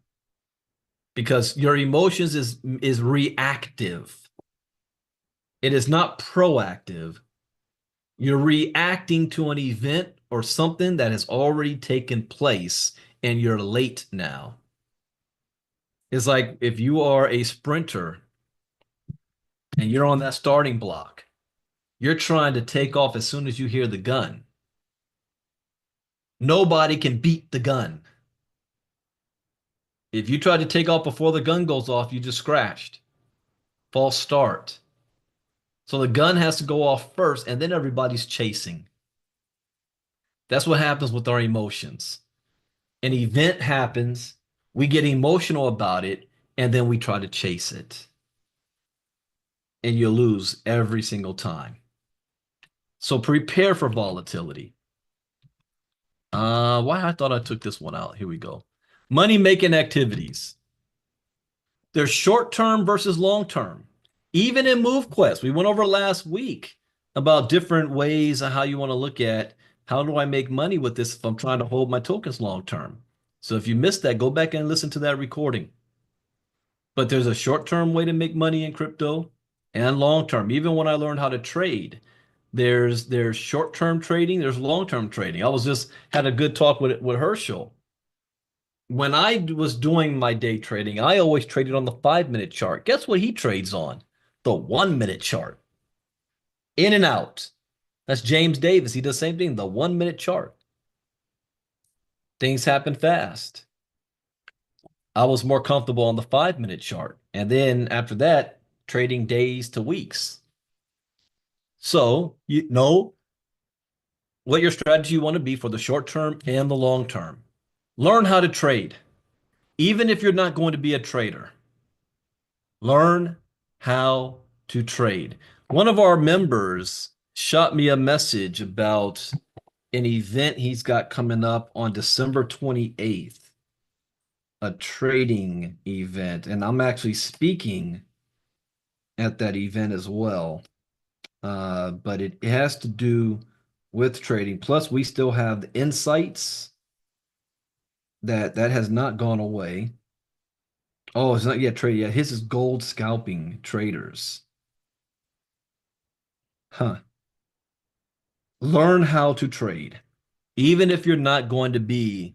Because your emotions is reactive. It is not proactive. You're reacting to an event or something that has already taken place and you're late now. It's like if you are a sprinter and you're on that starting block, you're trying to take off as soon as you hear the gun. Nobody can beat the gun. If you try to take off before the gun goes off, you just scratched. False start. So the gun has to go off first, and then everybody's chasing. That's what happens with our emotions. An event happens, we get emotional about it, and then we try to chase it. And you lose every single time. So prepare for volatility. Why I thought I took this one out. Here we go. Money making activities. There's short term versus long term. Even in MoveQuest, we went over last week about different ways of how you want to look at how do I make money with this if I'm trying to hold my tokens long term. So if you missed that, go back and listen to that recording. But there's a short term way to make money in crypto and long term. Even when I learned how to trade, there's short term trading, there's long term trading. I was just had a good talk with Herschel. When I was doing my day trading, I always traded on the 5-minute chart. Guess what he trades on? The 1-minute chart. In and out. That's James Davis. He does the same thing, the 1-minute chart. Things happen fast. I was more comfortable on the 5-minute chart. And then after that, trading days to weeks. So you know what your strategy you want to be for the short term and the long term. Learn how to trade. Even if you're not going to be a trader, learn how to trade. One of our members shot me a message about an event he's got coming up on December 28th, a trading event. And I'm actually speaking at that event as well. But it has to do with trading. Plus, we still have the insights that has not gone away. Oh, it's not yet trading yet. His is gold scalping traders. Huh. Learn how to trade, even if you're not going to be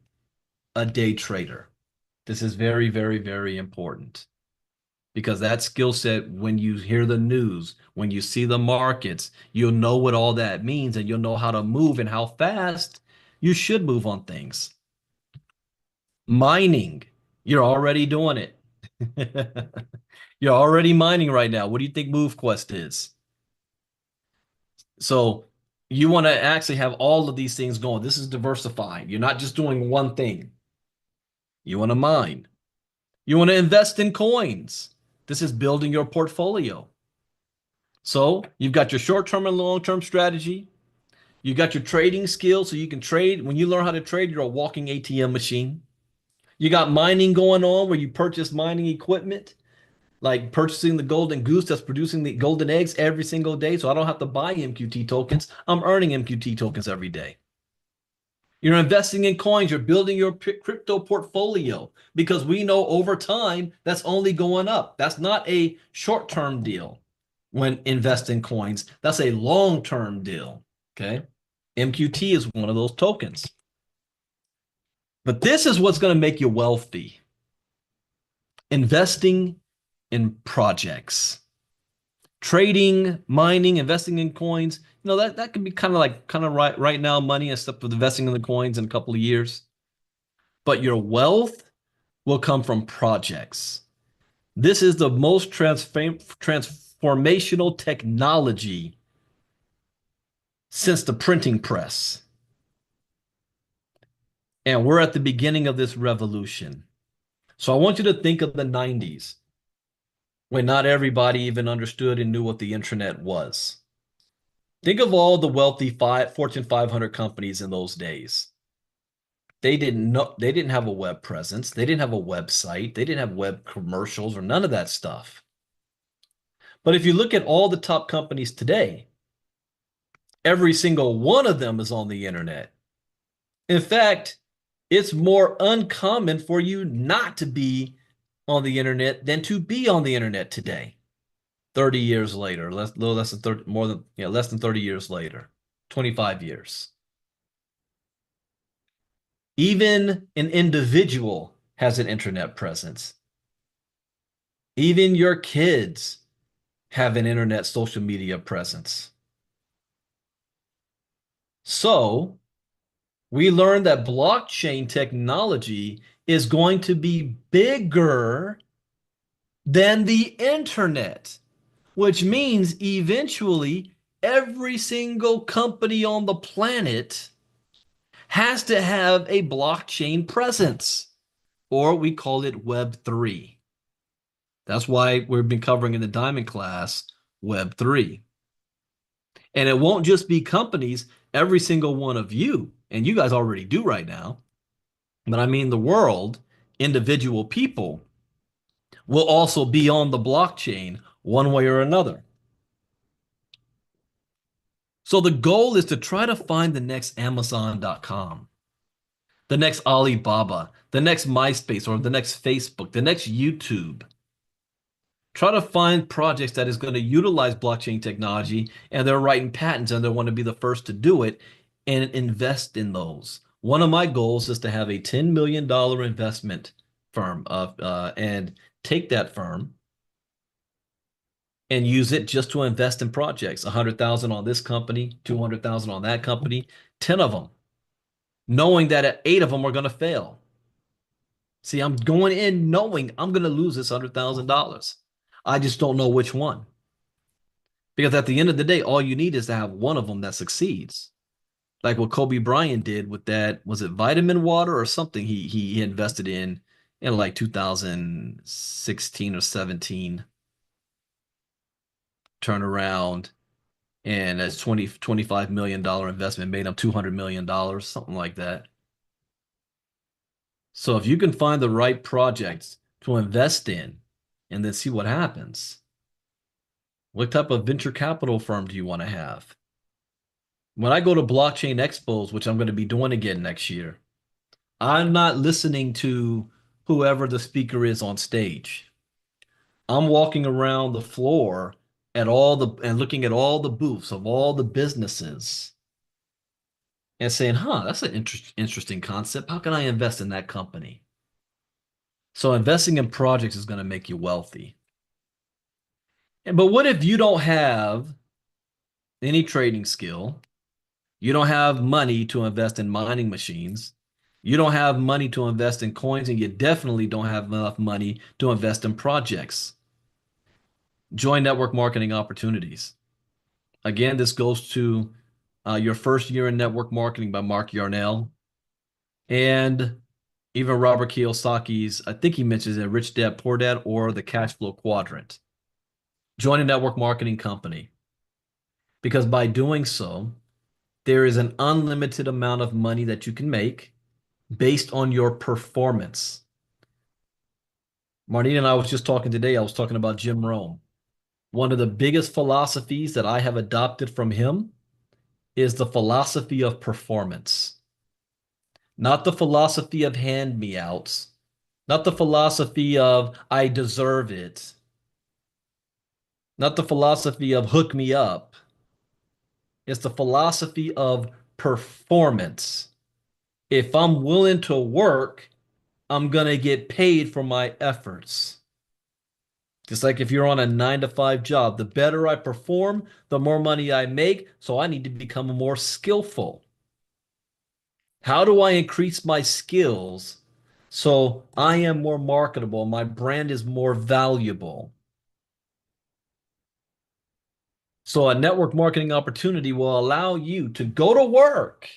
a day trader. This is very, very, very important because that skill set, when you hear the news, when you see the markets, you'll know what all that means and you'll know how to move and how fast you should move on things. Mining, you're already doing it. You're already mining right now. What do you think MoveQuest is? So you want to actually have all of these things going. This is diversifying. You're not just doing one thing. You want to mine. You want to invest in coins. This is building your portfolio. So you've got your short-term and long-term strategy. You got your trading skills so you can trade. When you learn how to trade, you're a walking ATM machine. You got mining going on where you purchase mining equipment, like purchasing the golden goose that's producing the golden eggs every single day. So I don't have to buy MQT tokens. I'm earning MQT tokens every day. You're investing in coins. You're building your crypto portfolio because we know over time that's only going up. That's not a short-term deal when investing coins. That's a long-term deal. Okay. MQT is one of those tokens. But this is what's going to make you wealthy. Investing in projects. Trading, mining, investing in coins, that could be kind of right now money and stuff with investing in the coins in a couple of years. But your wealth will come from projects. This is the most transformational technology since the printing press. And we're at the beginning of this revolution. So I want you to think of the 90s when not everybody even understood and knew what the internet was. Think of all the wealthy Fortune 500 companies in those days. They didn't have a web presence. They didn't have a website. They didn't have web commercials or none of that stuff. But if you look at all the top companies today, every single one of them is on the internet. In fact, it's more uncommon for you not to be on the internet than to be on the internet today. 30 years later, little less than 30, more than, less than 30 years later, 25 years. Even an individual has an internet presence. Even your kids have an internet social media presence. So we learned that blockchain technology is going to be bigger than the internet, which means eventually every single company on the planet has to have a blockchain presence, or we call it Web3. That's why we've been covering in the Diamond class Web3. And it won't just be companies, every single one of you, and you guys already do right now, but I mean the world, individual people will also be on the blockchain one way or another. So the goal is to try to find the next Amazon.com, the next Alibaba, the next MySpace, or the next Facebook, the next YouTube. Try to find projects that is going to utilize blockchain technology and they're writing patents and they want to be the first to do it and invest in those. One of my goals is to have a $10 million investment firm and take that firm and use it just to invest in projects. 100,000 on this company, 200,000 on that company, 10 of them, knowing that 8 of them are going to fail. See, I'm going in knowing I'm going to lose this $100,000. I just don't know which one. Because at the end of the day, all you need is to have one of them that succeeds. Like what Kobe Bryant did with that, was it vitamin water or something he invested in like 2016 or 17 turnaround, and as $25 million investment made him $200 million, something like that. So if you can find the right projects to invest in and then see what happens, what type of venture capital firm do you want to have? When I go to blockchain expos, which I'm going to be doing again next year, I'm not listening to whoever the speaker is on stage. I'm walking around the floor and looking at all the booths of all the businesses and saying, huh, that's an interesting concept. How can I invest in that company? So investing in projects is going to make you wealthy. But what if you don't have any trading skill? You don't have money to invest in mining machines. You don't have money to invest in coins, and you definitely don't have enough money to invest in projects. Join network marketing opportunities. Again, this goes to Your First Year in Network Marketing by Mark Yarnell. And even Robert Kiyosaki's, I think he mentions it, Rich Dad, Poor Dad, or the Cash Flow Quadrant. Join a network marketing company. Because by doing so, there is an unlimited amount of money that you can make based on your performance. Martina and I was just talking today, I was talking about Jim Rohn. One of the biggest philosophies that I have adopted from him is the philosophy of performance. Not the philosophy of hand-me-outs, not the philosophy of I deserve it, not the philosophy of hook me up. It's the philosophy of performance. If I'm willing to work, I'm going to get paid for my efforts. Just like if you're on a 9 to 5 job, the better I perform, the more money I make. So I need to become more skillful. How do I increase my skills So I am more marketable. My brand is more valuable. So a network marketing opportunity will allow you to go to work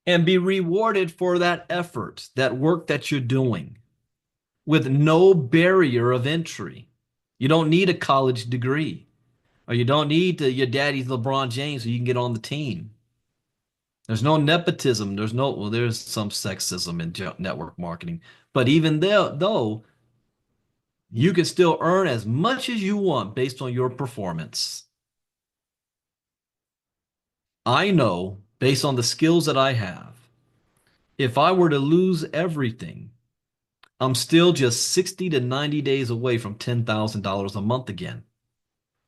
and be rewarded for that effort, that work that you're doing with no barrier of entry. You don't need a college degree, or you don't need your daddy's LeBron James so you can get on the team. There's no nepotism. Well, there's some sexism in network marketing, but even though you can still earn as much as you want based on your performance. I know based on the skills that I have, if I were to lose everything, I'm still just 60 to 90 days away from $10,000 a month again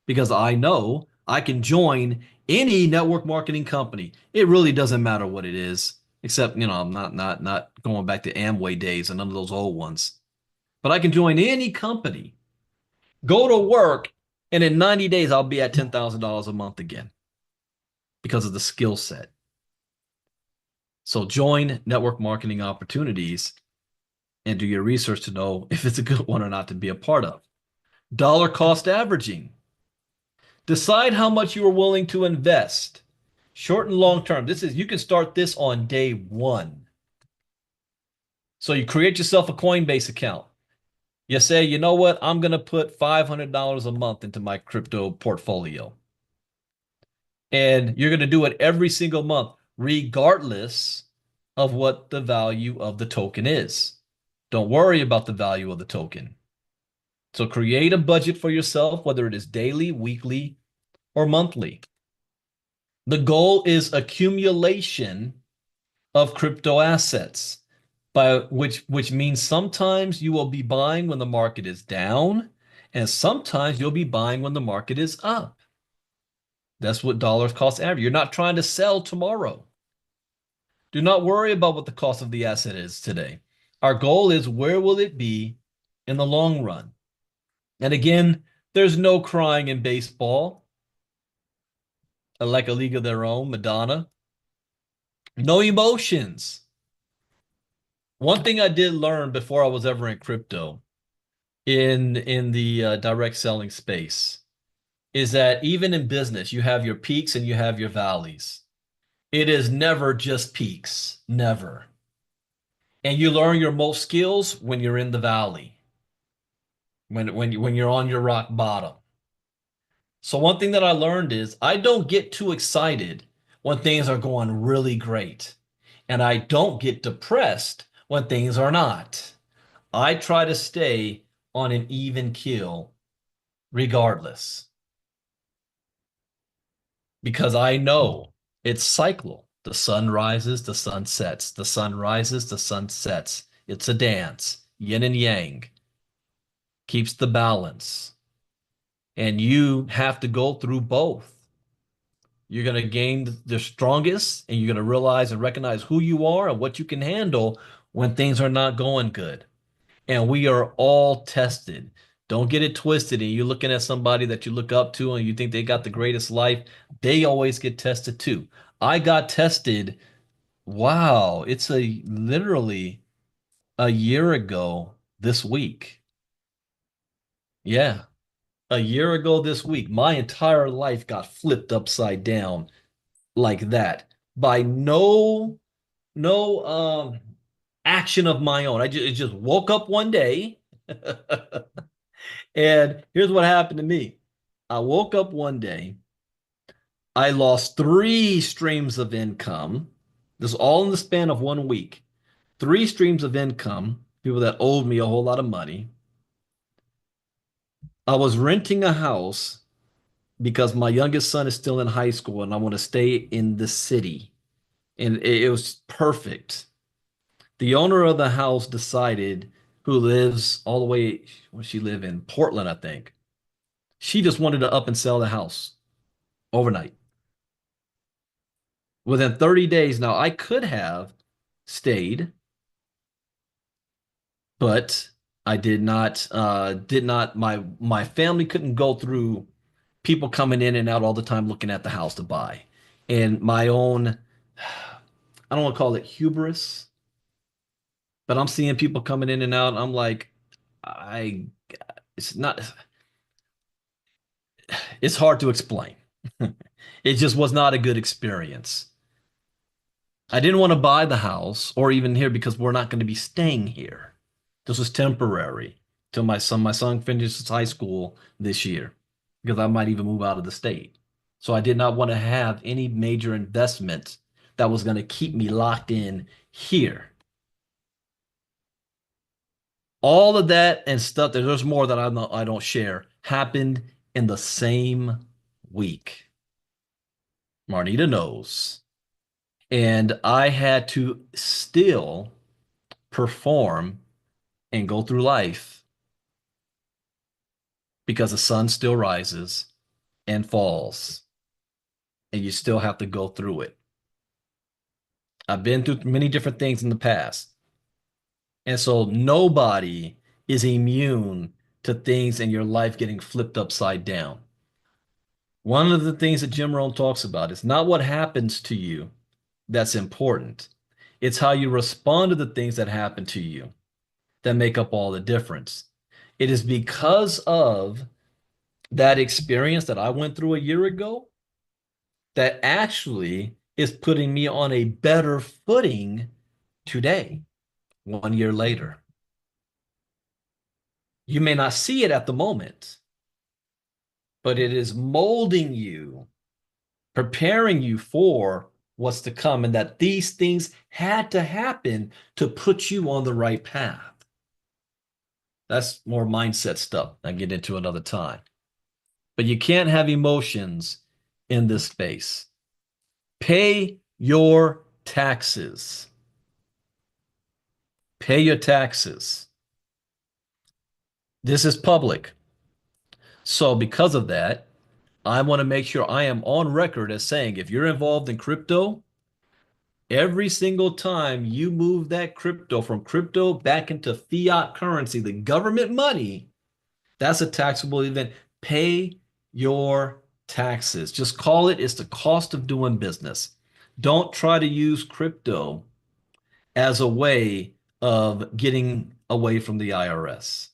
because I know I can join any network marketing company. It really doesn't matter what it is, except, I'm not going back to Amway days and none of those old ones. But I can join any company, go to work, and in 90 days I'll be at $10,000 a month again because of the skill set. So join network marketing opportunities and do your research to know if it's a good one or not to be a part of. Dollar cost averaging. Decide how much you are willing to invest. Short and long term. You can start this on day one. So you create yourself a Coinbase account. You say, you know what? I'm going to put $500 a month into my crypto portfolio. And you're going to do it every single month, regardless of what the value of the token is. Don't worry about the value of the token. So create a budget for yourself, whether it is daily, weekly, or monthly. The goal is accumulation of crypto assets, by which means sometimes you will be buying when the market is down, and sometimes you'll be buying when the market is up. That's what dollars cost average. You're not trying to sell tomorrow. Do not worry about what the cost of the asset is today. Our goal is where will it be in the long run? And again, there's no crying in baseball. Like a league of their own, Madonna. No emotions. One thing I did learn before I was ever in crypto, in the direct selling space, is that even in business, you have your peaks and you have your valleys. It is never just peaks, never. And you learn your most skills when you're in the valley, when you're on your rock bottom. So one thing that I learned is I don't get too excited when things are going really great. And I don't get depressed when things are not. I try to stay on an even keel regardless because I know it's cyclical. The sun rises, the sun sets. The sun rises, the sun sets. It's a dance, yin and yang, keeps the balance. And you have to go through both. You're going to gain the strongest and you're going to realize and recognize who you are and what you can handle when things are not going good. And we are all tested. Don't get it twisted. And you're looking at somebody that you look up to and you think they got the greatest life. They always get tested too. I got tested. Wow. It's literally a year ago this week. Yeah. A year ago this week, my entire life got flipped upside down like that by no action of my own. I just woke up one day and here's what happened to me. I woke up one day, I lost three streams of income. This is all in the span of 1 week. Three streams of income, people that owed me a whole lot of money. I was renting a house because my youngest son is still in high school and I want to stay in the city. And it was perfect. The owner of the house decided, who lives all the way, where she live in Portland, I think. She just wanted to up and sell the house overnight. Within 30 days, now I could have stayed, but I did not my family couldn't go through people coming in and out all the time looking at the house to buy. And my own, I don't want to call it hubris, but I'm seeing people coming in and out. And I'm like, I, it's not, it's hard to explain. It just was not a good experience. I didn't want to buy the house or even here because we're not going to be staying here. This was temporary till my son finishes high school this year because I might even move out of the state. So I did not want to have any major investment that was going to keep me locked in here. All of that and stuff, there's more that I don't share, happened in the same week. Marnita knows. And I had to still perform and go through life because the sun still rises and falls, and you still have to go through it. I've been through many different things in the past. And so nobody is immune to things in your life getting flipped upside down. One of the things that Jim Rohn talks about is not what happens to you that's important. It's how you respond to the things that happen to you that make up all the difference. It is because of that experience that I went through a year ago that actually is putting me on a better footing today, 1 year later. You may not see it at the moment, but it is molding you, preparing you for what's to come, and that these things had to happen to put you on the right path. That's more mindset stuff I get into another time. But you can't have emotions in this space. Pay your taxes. Pay your taxes. This is public. So because of that, I want to make sure I am on record as saying if you're involved in crypto, every single time you move that crypto from crypto back into fiat currency, the government money, that's a taxable event. Pay your taxes. Just call it's the cost of doing business. Don't try to use crypto as a way of getting away from the IRS.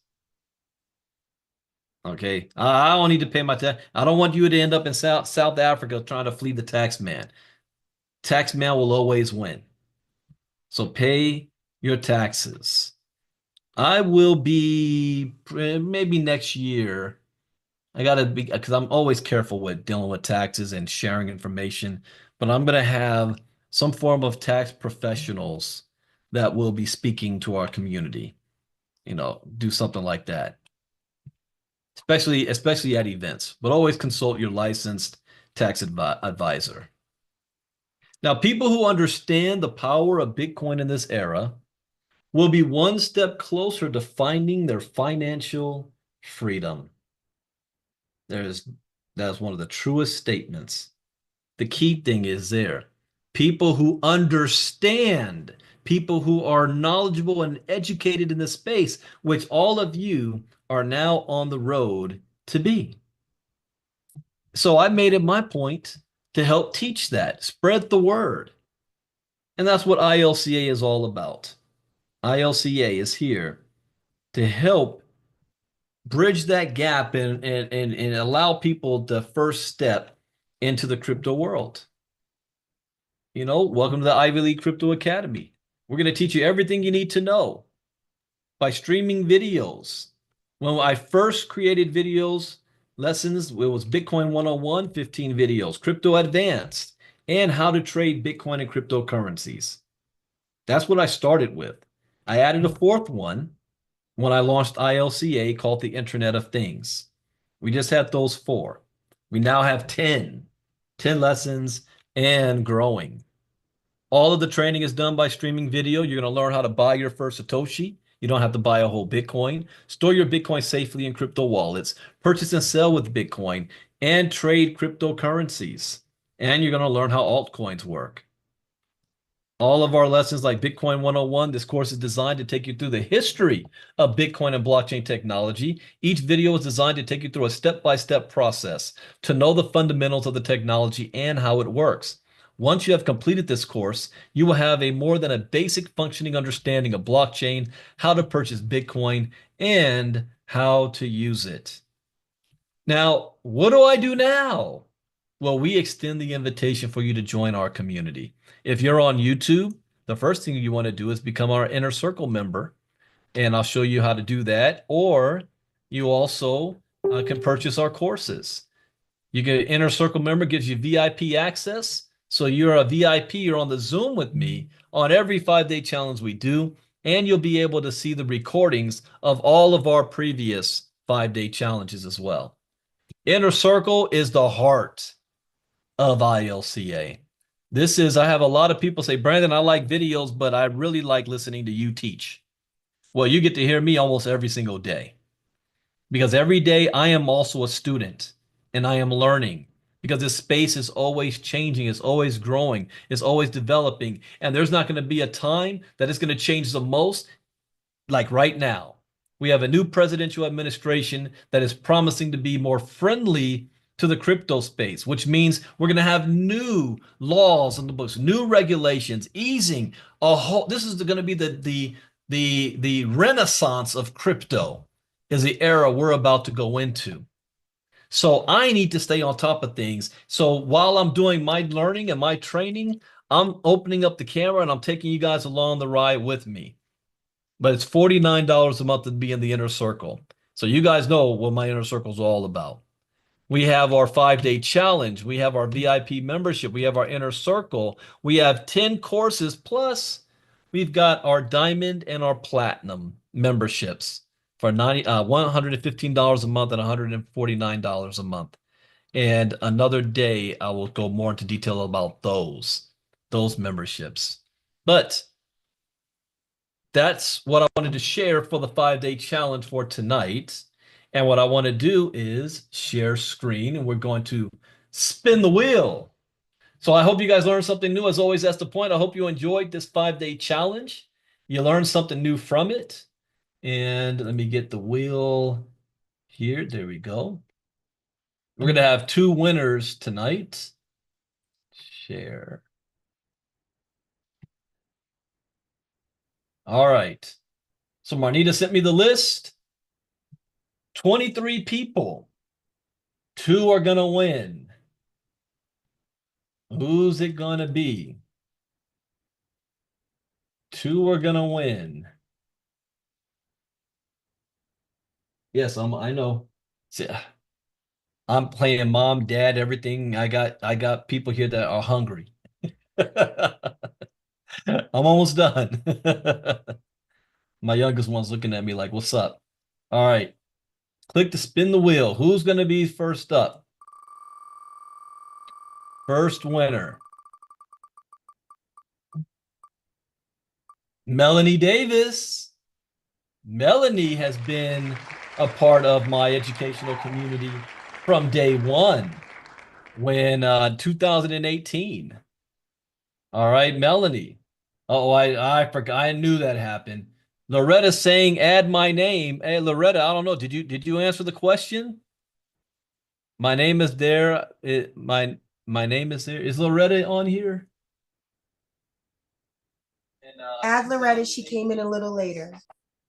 Okay, I don't need to pay my tax. I don't want you to end up in South Africa trying to flee the tax man. Tax man will always win. So pay your taxes. I will be maybe next year. I gotta be because I'm always careful with dealing with taxes and sharing information, but I'm gonna have some form of tax professionals that will be speaking to our community. Do something like that, especially at events. But always consult your licensed tax advisor. Now, people who understand the power of Bitcoin in this era will be one step closer to finding their financial freedom. That is one of the truest statements. The key thing is there. People who understand, people who are knowledgeable and educated in the space, which all of you are now on the road to be. So I made it my point to help teach that, spread the word. And that's what ILCA is all about. ILCA is here to help bridge that gap and allow people the first step into the crypto world. Welcome to the Ivy League Crypto Academy. We're going to teach you everything you need to know by streaming videos. When I first created videos, lessons, it was Bitcoin 101, 15 videos, Crypto Advanced, and how to trade Bitcoin and cryptocurrencies. That's what I started with. I added a fourth one when I launched ILCA called the Internet of Things. We just had those 4. We now have 10 lessons and growing. All of the training is done by streaming video. You're going to learn how to buy your first Satoshi. You don't have to buy a whole Bitcoin. Store your Bitcoin safely in crypto wallets. Purchase and sell with Bitcoin and trade cryptocurrencies. And you're going to learn how altcoins work. All of our lessons like Bitcoin 101, this course is designed to take you through the history of Bitcoin and blockchain technology. Each video is designed to take you through a step-by-step process to know the fundamentals of the technology and how it works. Once you have completed this course, you will have a more than a basic functioning understanding of blockchain, how to purchase Bitcoin, and how to use it. Now, what do I do now? Well, we extend the invitation for you to join our community. If you're on YouTube, the first thing you want to do is become our Inner Circle member, and I'll show you how to do that. Or you also can purchase our courses. You get Inner Circle member, gives you VIP access. So you're a VIP, you're on the Zoom with me on every 5-day challenge we do, and you'll be able to see the recordings of all of our previous 5-day challenges as well. Inner Circle is the heart of ILCA. I have a lot of people say, Brandon, I like videos, but I really like listening to you teach. Well, you get to hear me almost every single day because every day I am also a student and I am learning because this space is always changing, it's always growing, it's always developing. And there's not going to be a time that it's going to change the most like right now. We have a new presidential administration that is promising to be more friendly to the crypto space, which means we're going to have new laws on the books, new regulations, easing a whole. This is going to be the renaissance of crypto is the era we're about to go into. So I need to stay on top of things. So while I'm doing my learning and my training, I'm opening up the camera and I'm taking you guys along the ride with me. But it's $49 a month to be in the Inner Circle. So you guys know what my Inner Circle is all about. We have our 5-day challenge. We have our VIP membership. We have our Inner Circle. We have 10 courses. Plus, we've got our Diamond and our Platinum memberships for $115 a month and $149 a month. And another day, I will go more into detail about those memberships. But that's what I wanted to share for the 5-day challenge for tonight. And what I want to do is share screen, and we're going to spin the wheel. So I hope you guys learned something new. As always, that's the point. I hope you enjoyed this 5-day challenge. You learned something new from it. And let me get the wheel here. There we go. We're going to have 2 winners tonight. Share. All right. So Marnita sent me the list. 23 people. 2 are going to win. Who's it going to be? 2 are going to win. Yes, I know. See, I'm playing mom, dad, everything. I got people here that are hungry. I'm almost done. My youngest one's looking at me like, "What's up?" All right. Click to spin the wheel. Who's going to be first up? First winner. Melanie Davis. Melanie has been a part of my educational community from day one when 2018. All right, Melanie. Oh, I forgot. I knew that happened. Loretta saying, "Add my name." Hey, Loretta, I don't know. Did you answer the question? My name is there. My name is there. Is Loretta on here? Add Loretta, she came in a little later.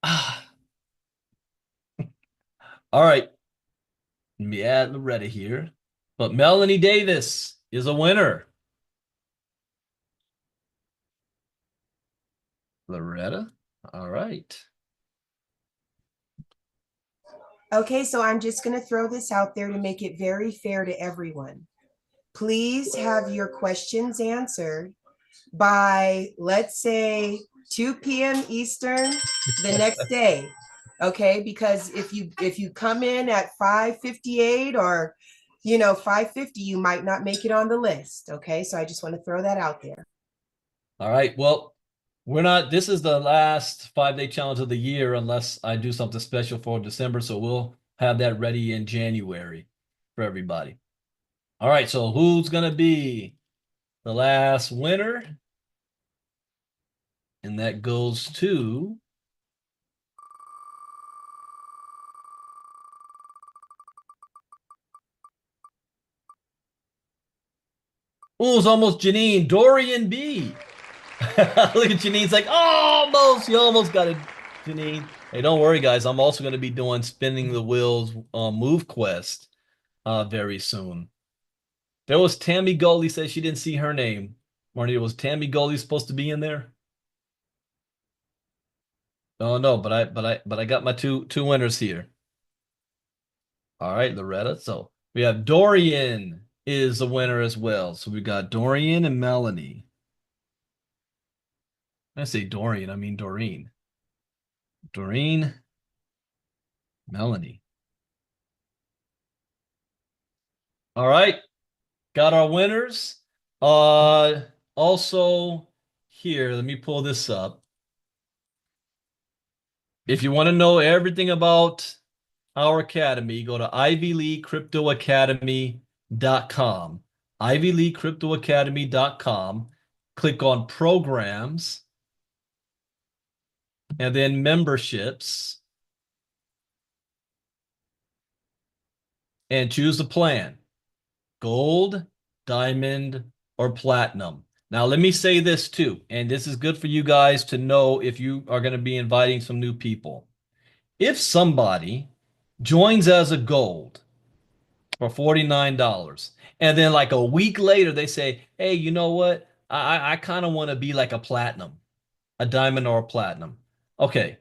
Ah, all right. Let me add Loretta here. But Melanie Davis is a winner. Loretta. All right. Okay, so I'm just going to throw this out there to make it very fair to everyone. Please have your questions answered by, let's say, 2 p.m. Eastern the next day. Okay, because if you come in at 5:58 or 5:50, you might not make it on the list. Okay, so I just want to throw that out there. All right. Well, this is the last 5-day challenge of the year unless I do something special for December. So we'll have that ready in January for everybody. All right. So who's going to be the last winner? And that goes to Oh, it's almost Janine. Dorian B. Look at Janine's like, almost. You almost got it, Janine. Hey, don't worry, guys. I'm also going to be doing Spinning the Wheels Move Quest very soon. There was Tammy Goldie said she didn't see her name. Marnie, was Tammy Goldie supposed to be in there? Oh no, but I got my two winners here. All right, Loretta. So we have Dorian is the winner as well. So we got Dorian and Melanie. When I say Dorian, I mean Doreen. Doreen, Melanie. All right, got our winners. Uh, also here, let me pull this up. If you want to know everything about our academy, go to ivyleaguecryptoacademy.com. ivyleaguecryptoacademy.com. Click on programs and then memberships and choose the plan. Gold, diamond, or platinum. Now, let me say this too, and this is good for you guys to know if you are going to be inviting some new people. If somebody joins as a gold for $49, and then like a week later they say, hey, you know what? I kind of want to be like a platinum, a diamond or a platinum. Okay,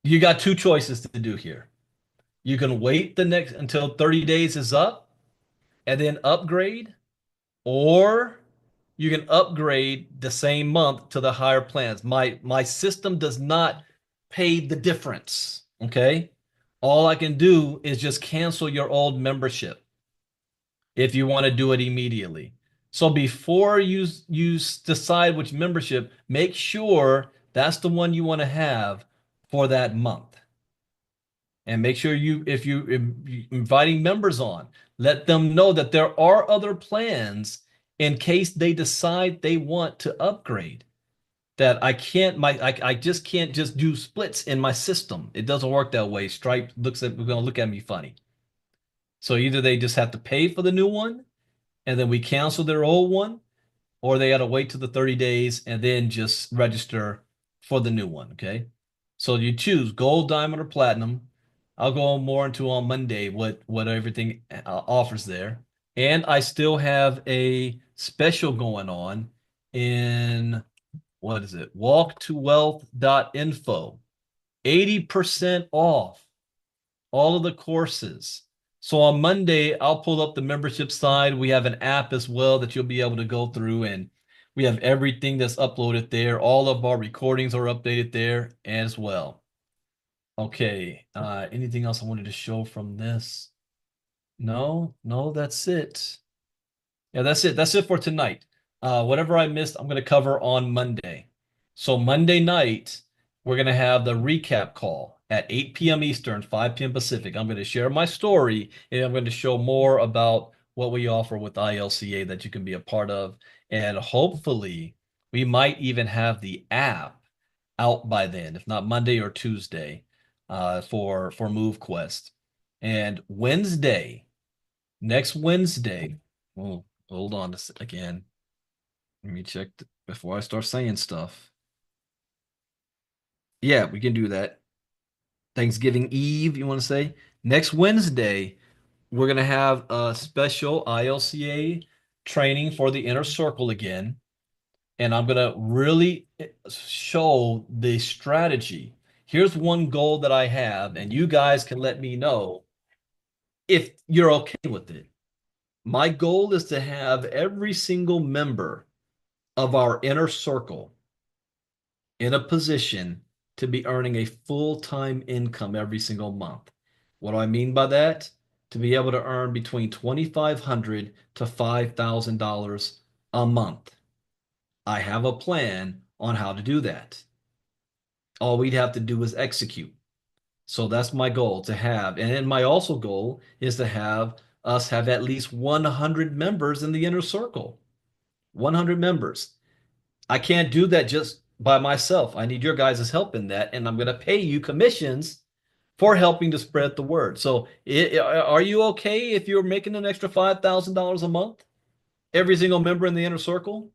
you got two choices to do here. You can wait the next until 30 days is up and then upgrade, or you can upgrade the same month to the higher plans. My system does not pay the difference. Okay. All I can do is just cancel your old membership if you want to do it immediately. So before you decide which membership, make sure that's the one you want to have for that month. And make sure if you inviting members on, let them know that there are other plans in case they decide they want to upgrade. That I just can't just do splits in my system. It doesn't work that way. Stripe gonna look at me funny. So either they just have to pay for the new one and then we cancel their old one, or they got to wait to the 30 days and then just register for the new one. Okay. So you choose gold, diamond, or platinum. I'll go more into on Monday what everything offers there. And I still have a special going on in what is it? Walktowealth.info. 80% off all of the courses. So on Monday, I'll pull up the membership side. We have an app as well that you'll be able to go through, and we have everything that's uploaded there. All of our recordings are updated there as well. Okay. Anything else I wanted to show from this? No, that's it. Yeah, that's it. That's it for tonight. Whatever I missed, I'm going to cover on Monday. So Monday night, we're going to have the recap call at 8 p.m. Eastern, 5 p.m. Pacific. I'm going to share my story and I'm going to show more about what we offer with ILCA that you can be a part of. And hopefully, we might even have the app out by then, if not Monday or Tuesday, for MoveQuest. And next Wednesday, well, hold on again. Let me check before I start saying stuff. Yeah, we can do that. Thanksgiving Eve, you want to say? Next Wednesday, we're going to have a special ILCA training for the inner circle again. And I'm going to really show the strategy. Here's one goal that I have, and you guys can let me know if you're okay with it. My goal is to have every single member of our inner circle in a position to be earning a full-time income every single month. What do I mean by that? To be able to earn between $2,500 to $5,000 a month. I have a plan on how to do that. All we'd have to do is execute. So that's my goal to have. And then my also goal is to have us have at least 100 members in the inner circle. 100 members. I can't do that just by myself. I need your guys' help in that. And I'm going to pay you commissions for helping to spread the word. So are you okay if you're making an extra $5,000 a month? every single member in the inner circle?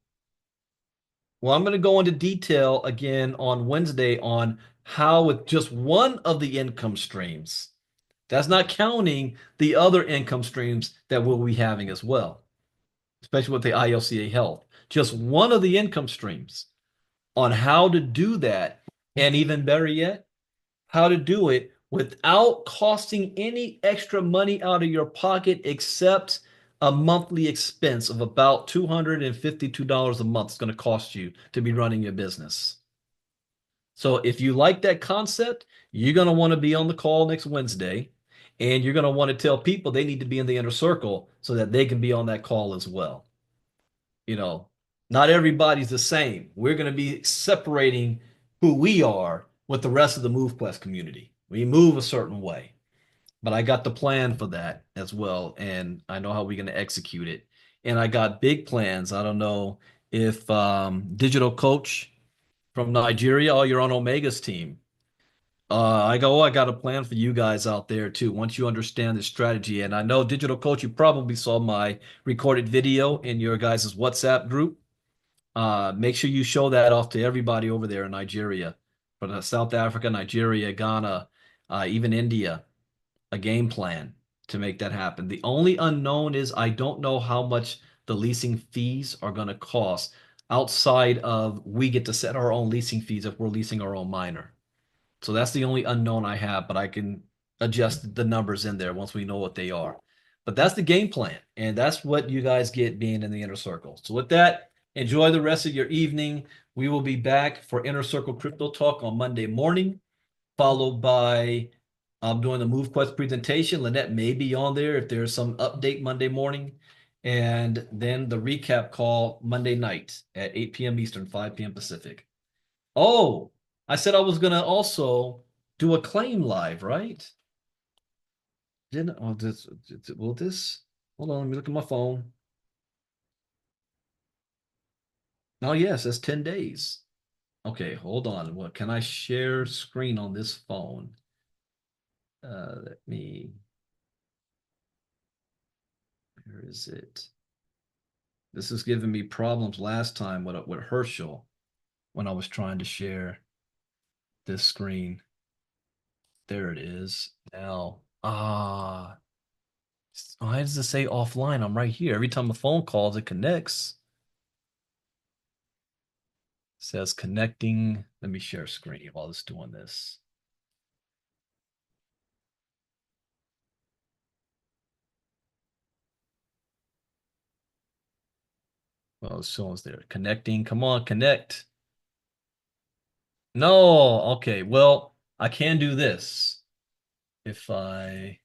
Well, I'm going to go into detail again on Wednesday on how with just one of the income streams, that's not counting the other income streams that we'll be having as well, especially with the ILCA health. Just one of the income streams on how to do that. And even better yet, how to do it without costing any extra money out of your pocket except a monthly expense of about $252 a month is going to cost you to be running your business. So if you like that concept, you're going to want to be on the call next Wednesday, and you're going to want to tell people they need to be in the inner circle so that they can be on that call as well. You know, not everybody's the same. We're going to be separating who we are with the rest of the MoveQuest community. We move a certain way, but I got the plan for that as well, and I know how we're going to execute it. And I got big plans. I don't know if Digital Coach from Nigeria, oh, you're on Omega's team. I got a plan for you guys out there too. Once you understand the strategy, and I know Digital Coach, you probably saw my recorded video in your guys' WhatsApp group. Make sure you show that off to everybody over there in Nigeria, from South Africa, Nigeria, Ghana, even India, a game plan to make that happen. The only unknown is I don't know how much the leasing fees are going to cost outside of we get to set our own leasing fees if we're leasing our own miner. So that's the only unknown I have, but I can adjust the numbers in there once we know what they are. But that's the game plan, and that's what you guys get being in the inner circle. So with that, enjoy the rest of your evening. We will be back for Inner Circle Crypto Talk on Monday morning, followed by doing the MoveQuest presentation. Lynette may be on there if there's some update Monday morning. And then the recap call Monday night at 8 p.m. Eastern, 5 p.m. Pacific. Oh, I said I was gonna also do a claim live, right? Didn't oh this will this hold on, let me look at my phone. Oh yes, that's 10 days. Okay, hold on. What can I share screen on this phone? Let me where is it? This is giving me problems last time with Herschel when I was trying to share this screen. There it is. Now, why does it say offline? I'm right here. Every time a phone calls, it connects. It says connecting. Let me share screen while it's doing this. Well, it's showing us there. Connecting. Come on, connect. No. Okay. Well, I can do this. If I.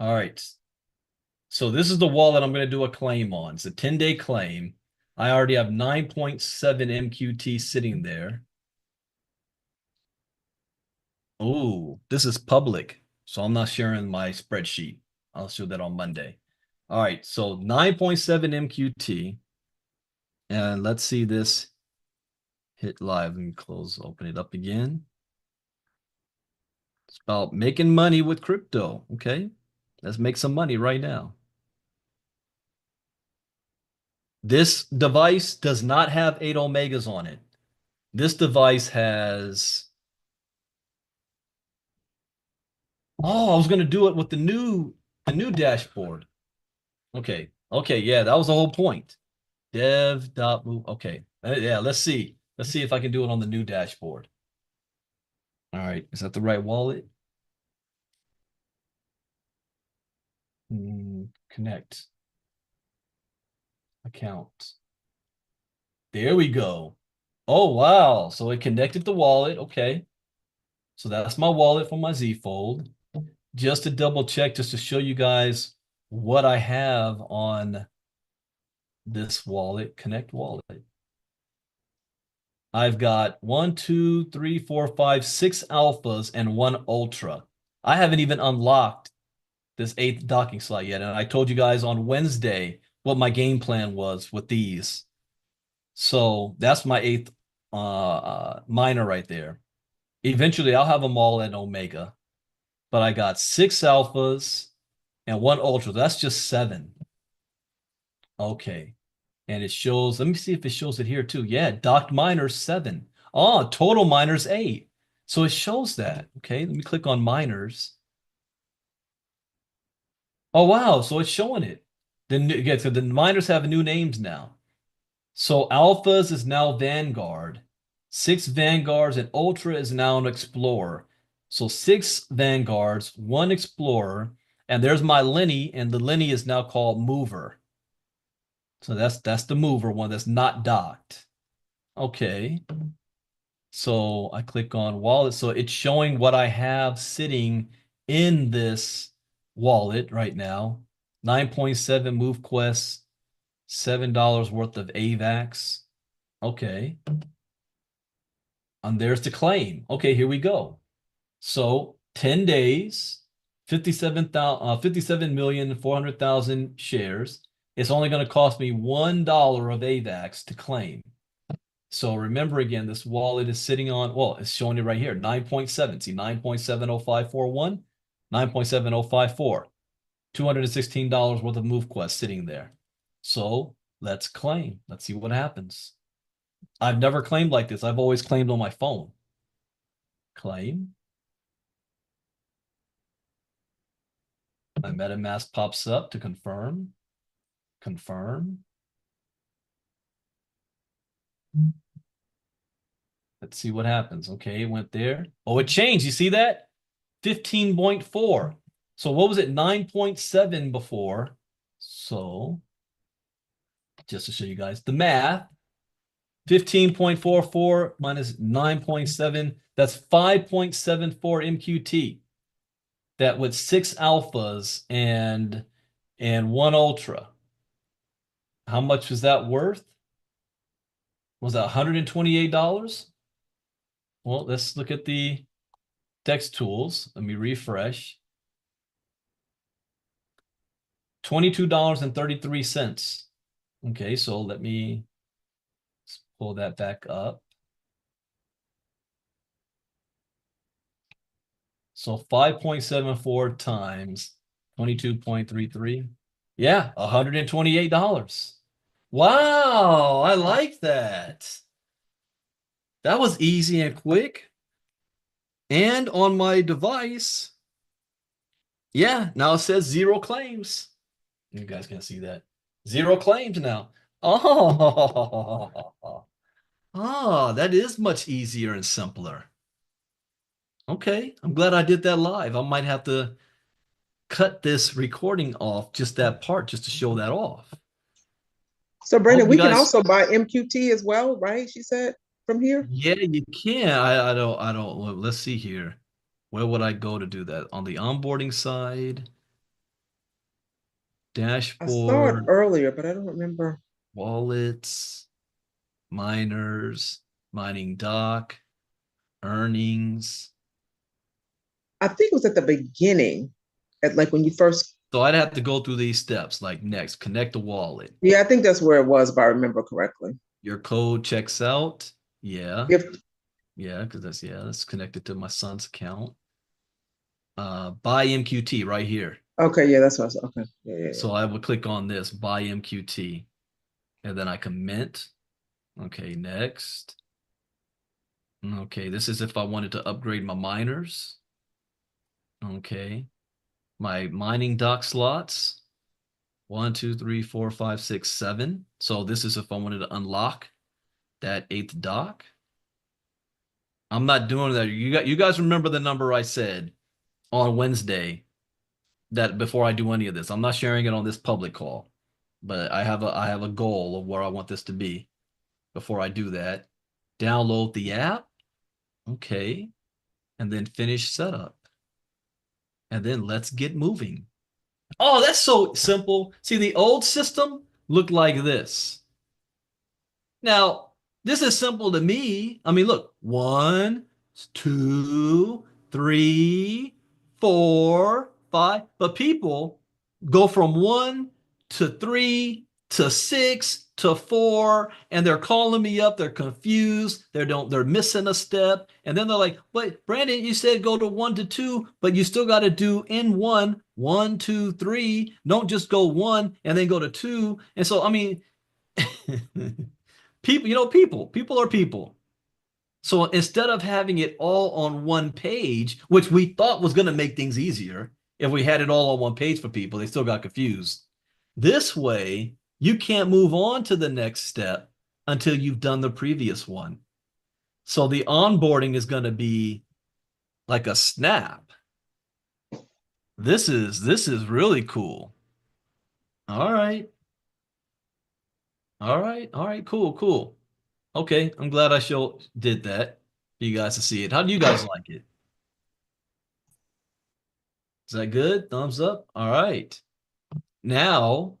All right. So this is the wallet I'm going to do a claim on. It's a 10-day claim. I already have 9.7 MQT sitting there. Oh, this is public, so I'm not sharing my spreadsheet. I'll show that on Monday. All right, so 9.7 MQT. And let's see this hit live. Let me close, open it up again. It's about making money with crypto. Okay, let's make some money right now. This device does not have 8 Omegas on it. This device has. Oh, I was going to do it with the new dashboard. Okay. Okay. Yeah, that was the whole point. Dev.move. Okay. Yeah, let's see. Let's see if I can do it on the new dashboard. All right. Is that the right wallet? Connect. Account. There we go. Oh, wow. So it connected the wallet. Okay. So that's my wallet for my Z Fold. Just to double check, just to show you guys what I have on this wallet, Connect Wallet. I've got 1, 2, 3, 4, 5, 6 alphas and 1 ultra. I haven't even unlocked this 8th docking slot yet. And I told you guys on Wednesday what my game plan was with these. So that's my 8th miner right there. Eventually, I'll have them all at Omega. But I got 6 alphas, and one Ultra. That's just 7. Okay. And it shows, let me see if it shows it here too. Yeah, docked miners 7. Oh, total miners 8. So it shows that. Okay, let me click on miners. Oh, wow. So it's showing it. Then again, so the miners have new names now. So Alphas is now Vanguard. 6 Vanguards and Ultra is now an Explorer. So 6 Vanguards, 1 Explorer, and there's my Lenny, and the Lenny is now called Mover. So that's the Mover one that's not docked. Okay. So I click on wallet. So it's showing what I have sitting in this wallet right now. 9.7 move quests, $7 worth of AVAX. Okay. And there's the claim. Okay, here we go. So 10 days, 57,400,000 shares. It's only going to cost me $1 of AVAX to claim. So remember again, this wallet is sitting on, well, it's showing it right here, 9.7. See, 9.70541, 9.7054, $216 worth of move quest sitting there. So let's claim. Let's see what happens. I've never claimed like this. I've always claimed on my phone. Claim. My MetaMask pops up to confirm. Confirm. Let's see what happens. Okay, it went there. Oh, it changed. You see that? 15.4. So what was it? 9.7 before. So just to show you guys the math, 15.44 minus 9.7, that's 5.74 MQT. That with 6 alphas and 1 ultra. How much was that worth? Was that $128? Well, let's look at the DEX tools. Let me refresh. $22.33. Okay, so let me pull that back up. So 5.74 times 22.33. Yeah, $128. Wow, I like that. That was easy and quick. And on my device, yeah, now it says 0 claims. You guys can see that. 0 claims now. Oh, that is much easier and simpler. Okay, I'm glad I did that live. I might have to cut this recording off, just that part, just to show that off. So Brandon, Hope you we can guys, also buy MQT as well, right? She said from here. yeah, you can. I don't, well, let's see here. Where would I go to do that? On the onboarding side, I saw it dashboard, earlier, but I don't remember. wallets, miners, mining doc, earnings. I think it was at the beginning, at like when you first. So I'd have to go through these steps, like next, connect the wallet. Yeah, I think that's where it was, if I remember correctly. Your code checks out. Yeah. If Yeah, because that's connected to my son's account. Buy MQT right here. okay, yeah, that's what I said. Okay, yeah. So I would click on this, buy MQT, and then I comment. Okay, next. Okay, this is if I wanted to upgrade my miners. Okay, my mining dock slots. 1, 2, 3, 4, 5, 6, 7. So this is if I wanted to unlock that 8th dock. I'm not doing that. You guys remember the number I said on Wednesday that before I do any of this. I'm not sharing it on this public call, but I have a goal of where I want this to be before I do that. Download the app. Okay. And then finish setup. And then let's get moving. Oh, that's so simple. See, the old system looked like this. Now, this is simple to me. I mean, look, 1, 2, 3, 4, 5. But people go from 1 to 3 to 6 to 4, and they're calling me up. They're confused. They're missing a step. And then they're like, "But Brandon, you said go to 1 to 2, but you still got to do N1 1, 2, 3. Don't just go 1 and then go to 2. And so, I mean, people are people. So instead of having it all on one page, which we thought was going to make things easier, if we had it all on one page for people, they still got confused. This way, you can't move on to the next step until you've done the previous one. So the onboarding is going to be like a snap. This is really cool. All right. All right. All right. Cool. Cool. Okay. I'm glad I did that for you guys to see it. How do you guys like it? Is that good? Thumbs up. All right. Now,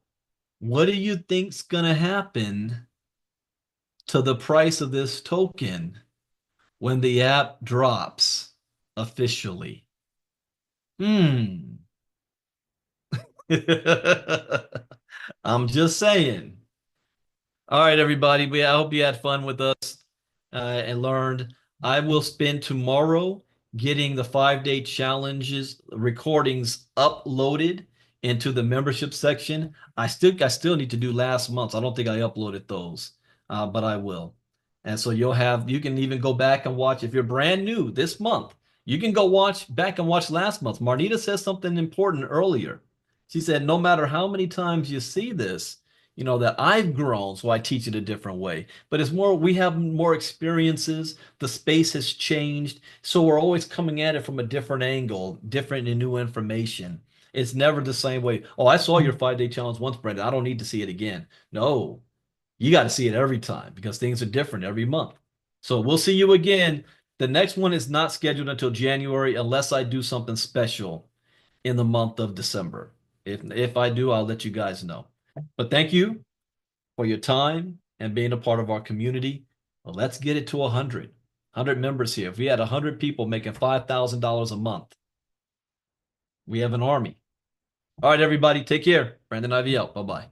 what do you think's gonna happen to the price of this token when the app drops officially? Hmm. I'm just saying. All right, everybody. I hope you had fun with us and learned. I will spend tomorrow getting the 5-day challenges recordings uploaded into the membership section. I still need to do last month's. I don't think I uploaded those, but I will. And so you can even go back and watch if you're brand new this month. You can go back and watch last month. Marnita said something important earlier. She said, no matter how many times you see this, that I've grown, so I teach it a different way. But it's more, we have more experiences. The space has changed. So we're always coming at it from a different angle, different and new information. It's never the same way. Oh, I saw your 5-day challenge once, Brandon. I don't need to see it again. No, you got to see it every time because things are different every month. So we'll see you again. The next one is not scheduled until January unless I do something special in the month of December. If I do, I'll let you guys know. But thank you for your time and being a part of our community. Well, let's get it to 100 members here. If we had 100 people making $5,000 a month, we have an army. All right, everybody, take care. Brandon Ivey out. Bye-bye.